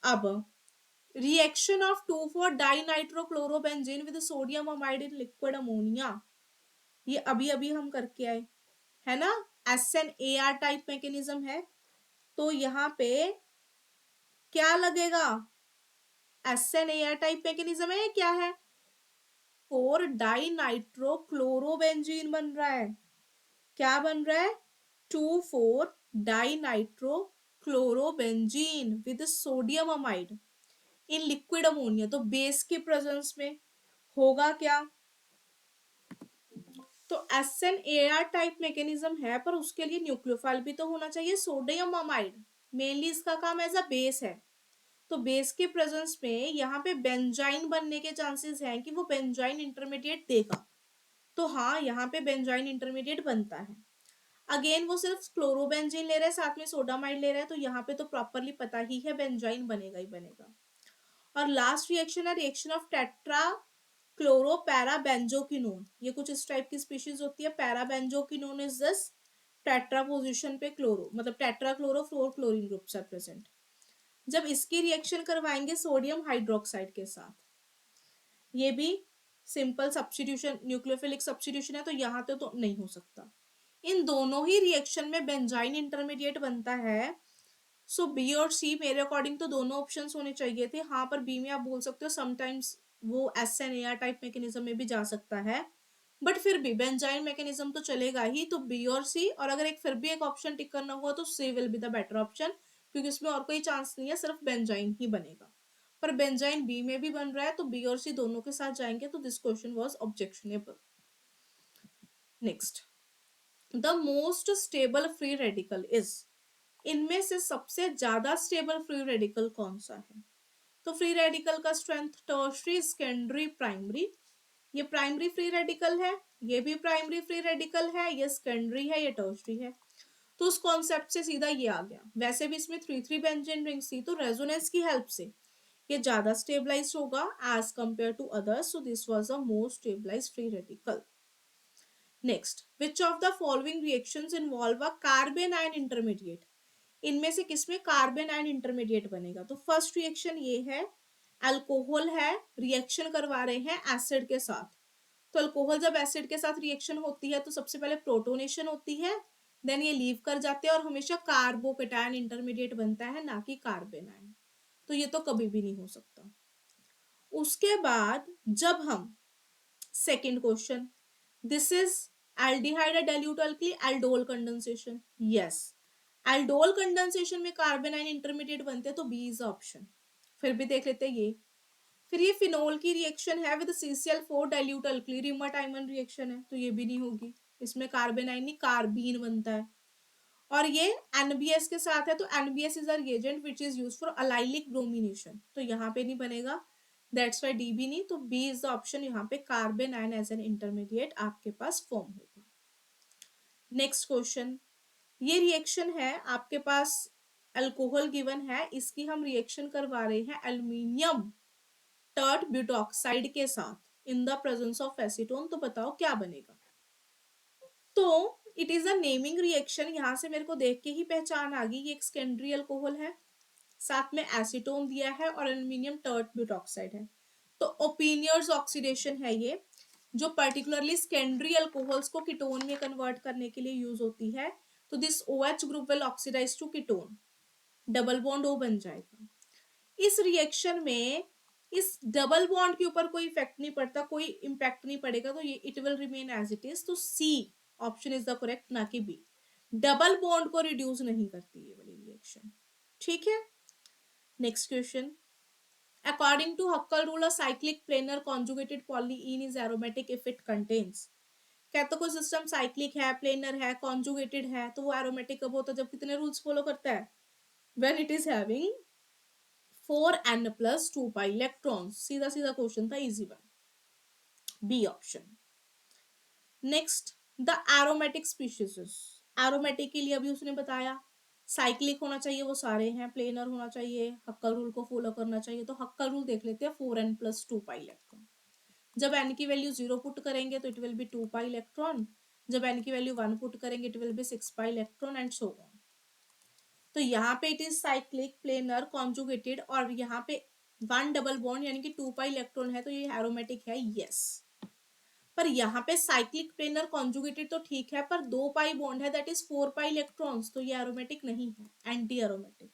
अब reaction of 2,4 dinitrochlorobenzene with sodium amide in liquid ammonia, ये अभी अभी हम करके आए है ना, SNAR टाइप मैकेनिज्म है, तो यहाँ पे क्या लगेगा, SNAR टाइप मैकेनिज्म है, क्या है, 4 डाइनाइट्रोक्लोरोबेंजीन बन रहा है, क्या बन रहा है, 2,4 dinitrochlorobenzene with sodium amide in liquid ammonia, तो बेस के प्रेजेंस में होगा क्या, तो SNAR टाइप मैकेनिज्म है पर उसके लिए न्यूक्लियोफाइल भी तो होना चाहिए, सोडियम अमाइड मेनली इसका काम एज अ बेस है, तो बेस के प्रेजेंस में यहाँ पे बेंजाइन बनने के चांसेस हैं कि वो बेंजाइन इंटरमीडिएट देगा, तो हाँ यहाँ पे बेंजाइन इंटरमीडिएट बनता है। अगेन वो सिर्फ क्लोरोबेंजीन ले रहा है साथ में सोडामाइड ले रहा है, तो यहाँ पे तो प्रॉपरली पता ही है बेंजाइन बनेगा ही बनेगा। और लास्ट रिएक्शन है reaction of tetra chloro parabenzoquinone, ये कुछ इस टाइप की स्पीशीज होती है, parabenzoquinone is this, tetra position पे क्लोरो, मतलब tetra chloro 4 chlorine groups are present, जब इसकी रिएक्शन करवाएंगे सोडियम हाइड्रोक्साइड के साथ, ये भी सिंपल सब्स्टिट्यूशन न्यूक्लियोफिलिक सब्स्टिट्यूशन है तो यहाँ तो नहीं हो सकता, इन दोनों ही रिएक्शन में बेंजाइन इंटरमीडिएट बनता है, सो बी और सी मेरे अकॉर्डिंग तो दोनों ऑप्शंस होने चाहिए थे, हाँ पर बी में आप बोल सकते हो समटाइम्स वो SNAR टाइप मैकेनिज्म में भी जा सकता है, बट फिर भी बेंजाइन मैकेनिज्म तो चलेगा ही, तो बी और सी, और अगर एक फिर भी एक ऑप्शन टिक करना हुआ तो C will be the better option, क्योंकि इसमें और कोई चांस नहीं है, सिर्फ बेंजाइन ही बनेगा, पर बेंजाइन बी में भी बन रहा है तो बी और सी दोनों के साथ जाएंगे, तो this question was objectionable. Next, the most stable free radical is, इनमें से सबसे ज्यादा स्टेबल फ्री रेडिकल कौन सा है, तो फ्री रेडिकल का स्ट्रेंथ टर्शरी, सेकेंडरी, प्राइमरी, ये प्राइमरी फ्री रेडिकल है, ये भी प्राइमरी फ्री रेडिकल है, ये सेकेंडरी है, ये टर्शरी है, तो उस कॉन्सेप्ट से सीधा ये आ गया, वैसे भी इसमें 3,3 बेंजीन रिंग्स थी तो रेजोनेंस की हेल्प से ये ज्यादा स्टेबलाइज होगा as compare to others, so this was the most stabilised free radical. Next, which of the following reactions involve a carbon ion intermediate, इनमें से किसमें कार्बन आयन इंटरमीडिएट बनेगा, तो फर्स्ट रिएक्शन ये है, अल्कोहल है, रिएक्शन करवा रहे हैं एसिड के साथ, तो अल्कोहल जब एसिड के साथ रिएक्शन होती है तो सबसे पहले प्रोटोनेशन होती है, देन ये लीव कर जाते हैं और हमेशा कार्बोकेटायन इंटरमीडिएट बनता है, ना कि कार्बन आयन, तो ये तो कभी भी नहीं हो सकता। उसके बाद जब हम second question, this is aldehyde dilute alkali, aldol condensation, yes, aldol condensation में कार्बन आयन इंटरमीडिएट बनते हैं तो बी इज ऑप्शन, फिर भी देख लेते हैं ये, फिर ये फिनोल की रिएक्शन है with CCl4 dilute alkali, Reimer Tiemann reaction है तो ये भी नहीं होगी, इसमें कार्बन आयन नहीं कार्बीन बनता है, और ये NBS के साथ है तो NBS is a reagent which is used for allylic bromination, तो यहाँ पे नहीं बनेगा, दैट्स व्हाई डी भी नहीं, तो बी इज द ऑप्शन, यहाँ पे carbon ion as an intermediate आपके पास फॉर्म होगा। नेक्स्ट क्वेश्चन, ये रिएक्शन है आपके पास, अल्कोहल गिवन है, इसकी हम रिएक्शन करवा रहे हैं एल्यूमिनियम टर्ट ब्यूटॉक्साइड के साथ इन द प्रेजेंस ऑफ एसीटोन, तो बताओ क्या बनेगा, तो it is a naming reaction, यहां से मेरे को देख के ही पहचान आ गई, ये एक सेकेंडरी अल्कोहल है, साथ में एसीटोन दिया है और एल्यूमिनियम टर्ट ब्यूटॉक्साइड है, तो ओपिनियर्स ऑक्सीडेशन है ये, जो पर्टिकुलरली सेकेंडरी अल्कोहल्स को कीटोन में कन्वर्ट करने के लिए यूज होती है। तो this OH group will oxidise to ketone, double bond O बन जाएगा। इस रिएक्शन में इस डबल बॉन्ड के ऊपर कोई इफेक्ट नहीं पड़ता, कोई इंपैक्ट नहीं पड़ेगा, तो ये it will remain as it is. तो C option is the correct, ना कि बी। डबल बॉन्ड को रिड्यूस नहीं करती ये वाली रिएक्शन। ठीक है, next question. According to Huckel rule, a cyclic planar conjugated polyene is aromatic if it contains. कहते कोई सिस्टम साइक्लिक है, प्लेनर है, कॉन्जुगेटेड है, तो वो एरोमेटिक कब होता है? जब कितने रूल्स फॉलो करता है? When it is having 4n plus 2 pi electrons. सीधा सीधा क्वेश्चन था, easy one, B option. Next, the aromatic species. Aromatic के लिए अभी उसने बताया साइक्लिक होना चाहिए, वो सारे हैं, प्लेनर होना चाहिए, हक्कल रूल को फॉलो करना चाहिए। तो हक्कल रूल देख लेते हैं, 4n plus 2 pi इलेक्ट्रॉन। जब n की वैल्यू 0 पुट करेंगे तो it will be 2 pi electron, जब n की वैल्यू 1 पुट करेंगे it will be 6 pi electron and so on. तो यहाँ पे it is cyclic, planar, conjugated, और यहाँ पे 1 डबल बॉन्ड यानी कि 2 पाई इलेक्ट्रॉन है, तो ये एरोमेटिक है, यस। पर यहाँ पे साइक्लिक, प्लेनर, कॉन्जुगेटेड तो ठीक है, पर 2 पाई बॉन्ड है, दैट इज 4 पाई इलेक्ट्रॉन्स, तो ये एरोमेटिक नहीं है, एंटी एरोमेटिक।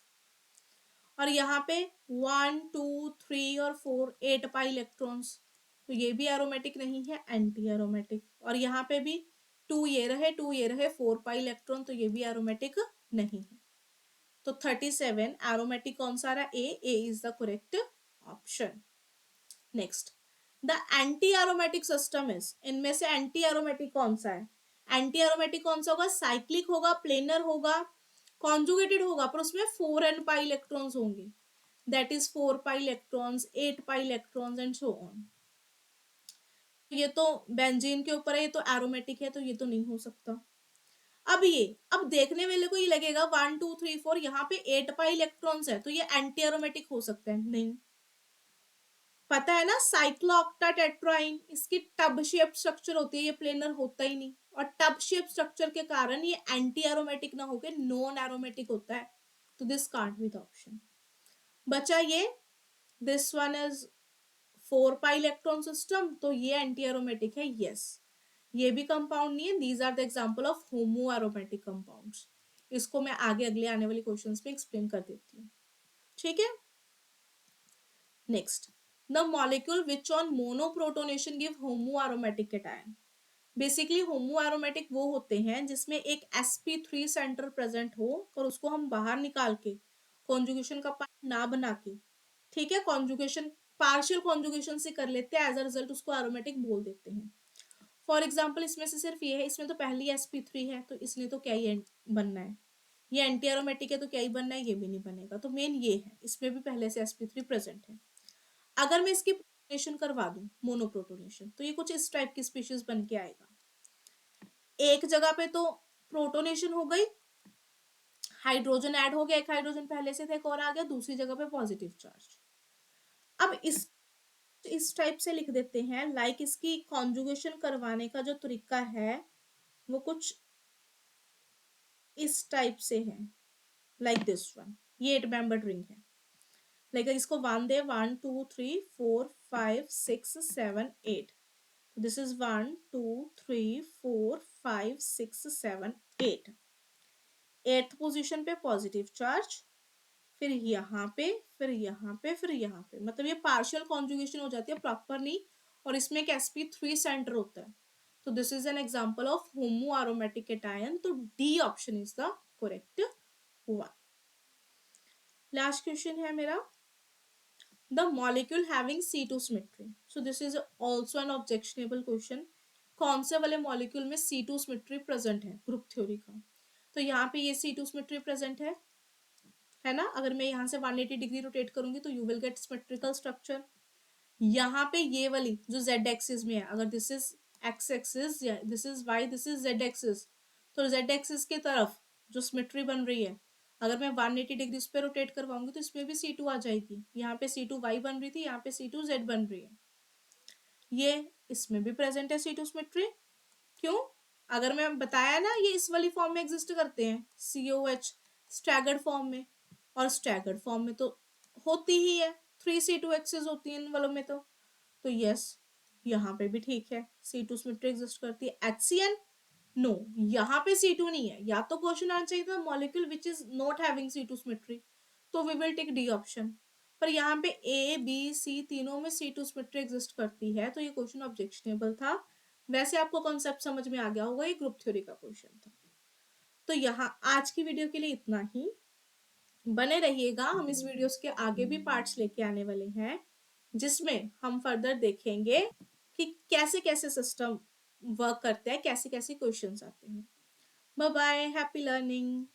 और यहाँ पे 1 2 3 और 4 8 पाई इलेक्ट्रॉन्स, तो ये भी एरोमेटिक नहीं है, एंटी एरोमेटिक। और यहाँ पे भी 2 ये रहे 2 ये रहे 4 पाई इलेक्ट्रॉन, तो ये भी एरोमेटिक नहीं है। तो 37 एरोमेटिक कौन सा रहा? A is the correct option. Next, the anti aromatic system is, इनमें से एंटी एरोमेटिक कौन सा है? एंटी एरोमेटिक कौन सा होगा? साइक्लिक होगा, प्लेनर होगा, कॉन्जुगेटेड होगा, पर उसमें 4n पाई इलेक्ट्रॉन्स होंगे, that is 4 pi electrons, 8 pi electrons and so on. ये तो बेंजीन के ऊपर है, ये तो एरोमेटिक है, तो ये तो नहीं हो सकता। अब देखने वाले को ये लगेगा 1 2 3 4 यहाँ पे 8 पाई इलेक्ट्रॉन्स है, तो ये एंटी एरोमेटिक हो सकता है, नहीं। पता है ना, साइक्लोऑक्टाटेट्राइन, इसकी टब शेप स्ट्रक्चर होती है, ये प्लेनर होता ही नहीं, और टब शेप स्ट्रक्चर के कारण ये एंटी एरोमेटिक ना होकर नॉन एरोमेटिक होता है, तो this can't be the option. बचा ये, this one is 4 pi electron system, तो ये एंटी एरोमेटिक है, यस। ये भी कंपाउंड नहीं है, these are the example of homo aromatic compounds. इसको मैं आगे अगले आने वाले क्वेश्चंस में एक्सप्लेन कर देती हूँ, ठीक है। Next, the molecule which on monoprotonation give homo aromatic cation. Basically homo aromatic वो होते हैं जिसमें एक sp3 सेंटर प्रेजेंट हो, और उसको हम बाहर निकाल के कॉन्जुगेशन का पार्ट ना बना के, ठीक है, कॉन्जुगेशन पार्शियल कॉन्जुगेशन से कर लेते हैं, एज अ रिजल्ट उसको एरोमेटिक बोल देते हैं। फॉर एग्जाम्पल इसमें से सिर्फ ये है, इसमें तो पहली sp3 है, तो इसने तो क्या ही बनना है, ये एंटी एरोमेटिक है, तो क्या ही बनना है, ये भी नहीं बनेगा। तो मेन ये है, इसमें भी पहले से sp3 प्रेजेंट है। अगर मैं इसकी प्रोटोनेशन करवा दूं, मोनोप्रोटोनेशन, तो ये कुछ इस टाइप की स्पीशीज बन के आएगा। एक जगह पे तो प्रोटोनेशन हो गई, हाइड्रोजन ऐड हो गया, एक हाइड्रोजन पहले से था, एक और आ गया, दूसरी जगह पे पॉजिटिव चार्ज। अब इस टाइप से लिख देते हैं, लाइक इसकी कॉन्जुगेशन करवाने का जो तरीका है वो कुछ इस टाइप से है, लाइक दिस वन, ये 8 मेंबर्ड रिंग है, लाइक इसको 1 दे, 1 2 3 4 5 6 7 8, दिस इज 1 2 3 4 5 6 7 8, 8th पोजीशन पे पॉजिटिव चार्ज, फिर यहाँ पे, फिर यहाँ पे, फिर यहाँ पे, मतलब ये पार्शियल कॉन्जुगेशन हो जाती है, प्रॉपर नहीं। और इसमें एक sp3 सेंटर होता है, तो this is an example of homo aromatic cation, तो D option is the correct one. Last question है मेरा, the molecule having C2 symmetry. So this is also an objectionable question. कौन से वाले मॉलिक्यूल में C2 सिमेट्री प्रेजेंट है ग्रुप थ्योरी का? तो यहाँ पे ये C2 सिमेट्री प्रेजेंट है ना। अगर मैं यहाँ से 180 डिग्री रोटेट करूंगी तो you will gate symmetrical structure. यहाँ पे ये वाली जो z एक्सिस में है, अगर this is x axis, this is y, this is z axis, तो z एक्सिस की तरफ जो सिमेट्री बन रही है, अगर मैं 180 डिग्री इस पे रोटेट करवाऊंगी तो इसमें भी C2 आ जाएगी। यहाँ पे C2 y बन रही थी, यहाँ पे C2 z बन रही है, ये इसमें भी प्रेजेंट है C2 सिमेट्री। क्यों? अगर मैं बताया ना, ये इस वाली फॉर्म में एग्जिस्ट करते हैं, COH स्टैगर्ड फॉर्म में, और स्टैगर्ड फॉर्म में तो होती ही है, 3 C2 एक्सिस होती है इन वालों में, तो यस यहाँ पे भी ठीक है, C2 सिमेट्री एग्जिस्ट करती है। HCN नो, यहाँ पे C2 नहीं है, या तो क्वेश्चन आना चाहिए था molecule which is not having C2 symmetry, तो we will take D option. पर यहाँ पे A B C तीनों में C2 सिमेट्री एग्जिस्ट करती है, तो ये क्वेश्चन ऑब्जेक्शनेबल था। वैसे आपको कॉन्सेप्ट समझ में आ गया होगा, ये ग्रुप थ्योरी का क्वेश्चन था। तो यहाँ आज की वीडियो के लिए इतना ही। बने रहिएगा, हम इस वीडियोस के आगे भी पार्ट्स लेके आने वाले हैं, जिसमें हम फर्दर देखेंगे कि कैसे कैसे सिस्टम वर्क करते हैं, कैसे कैसे क्वेश्चंस आते हैं। Bye bye, happy learning.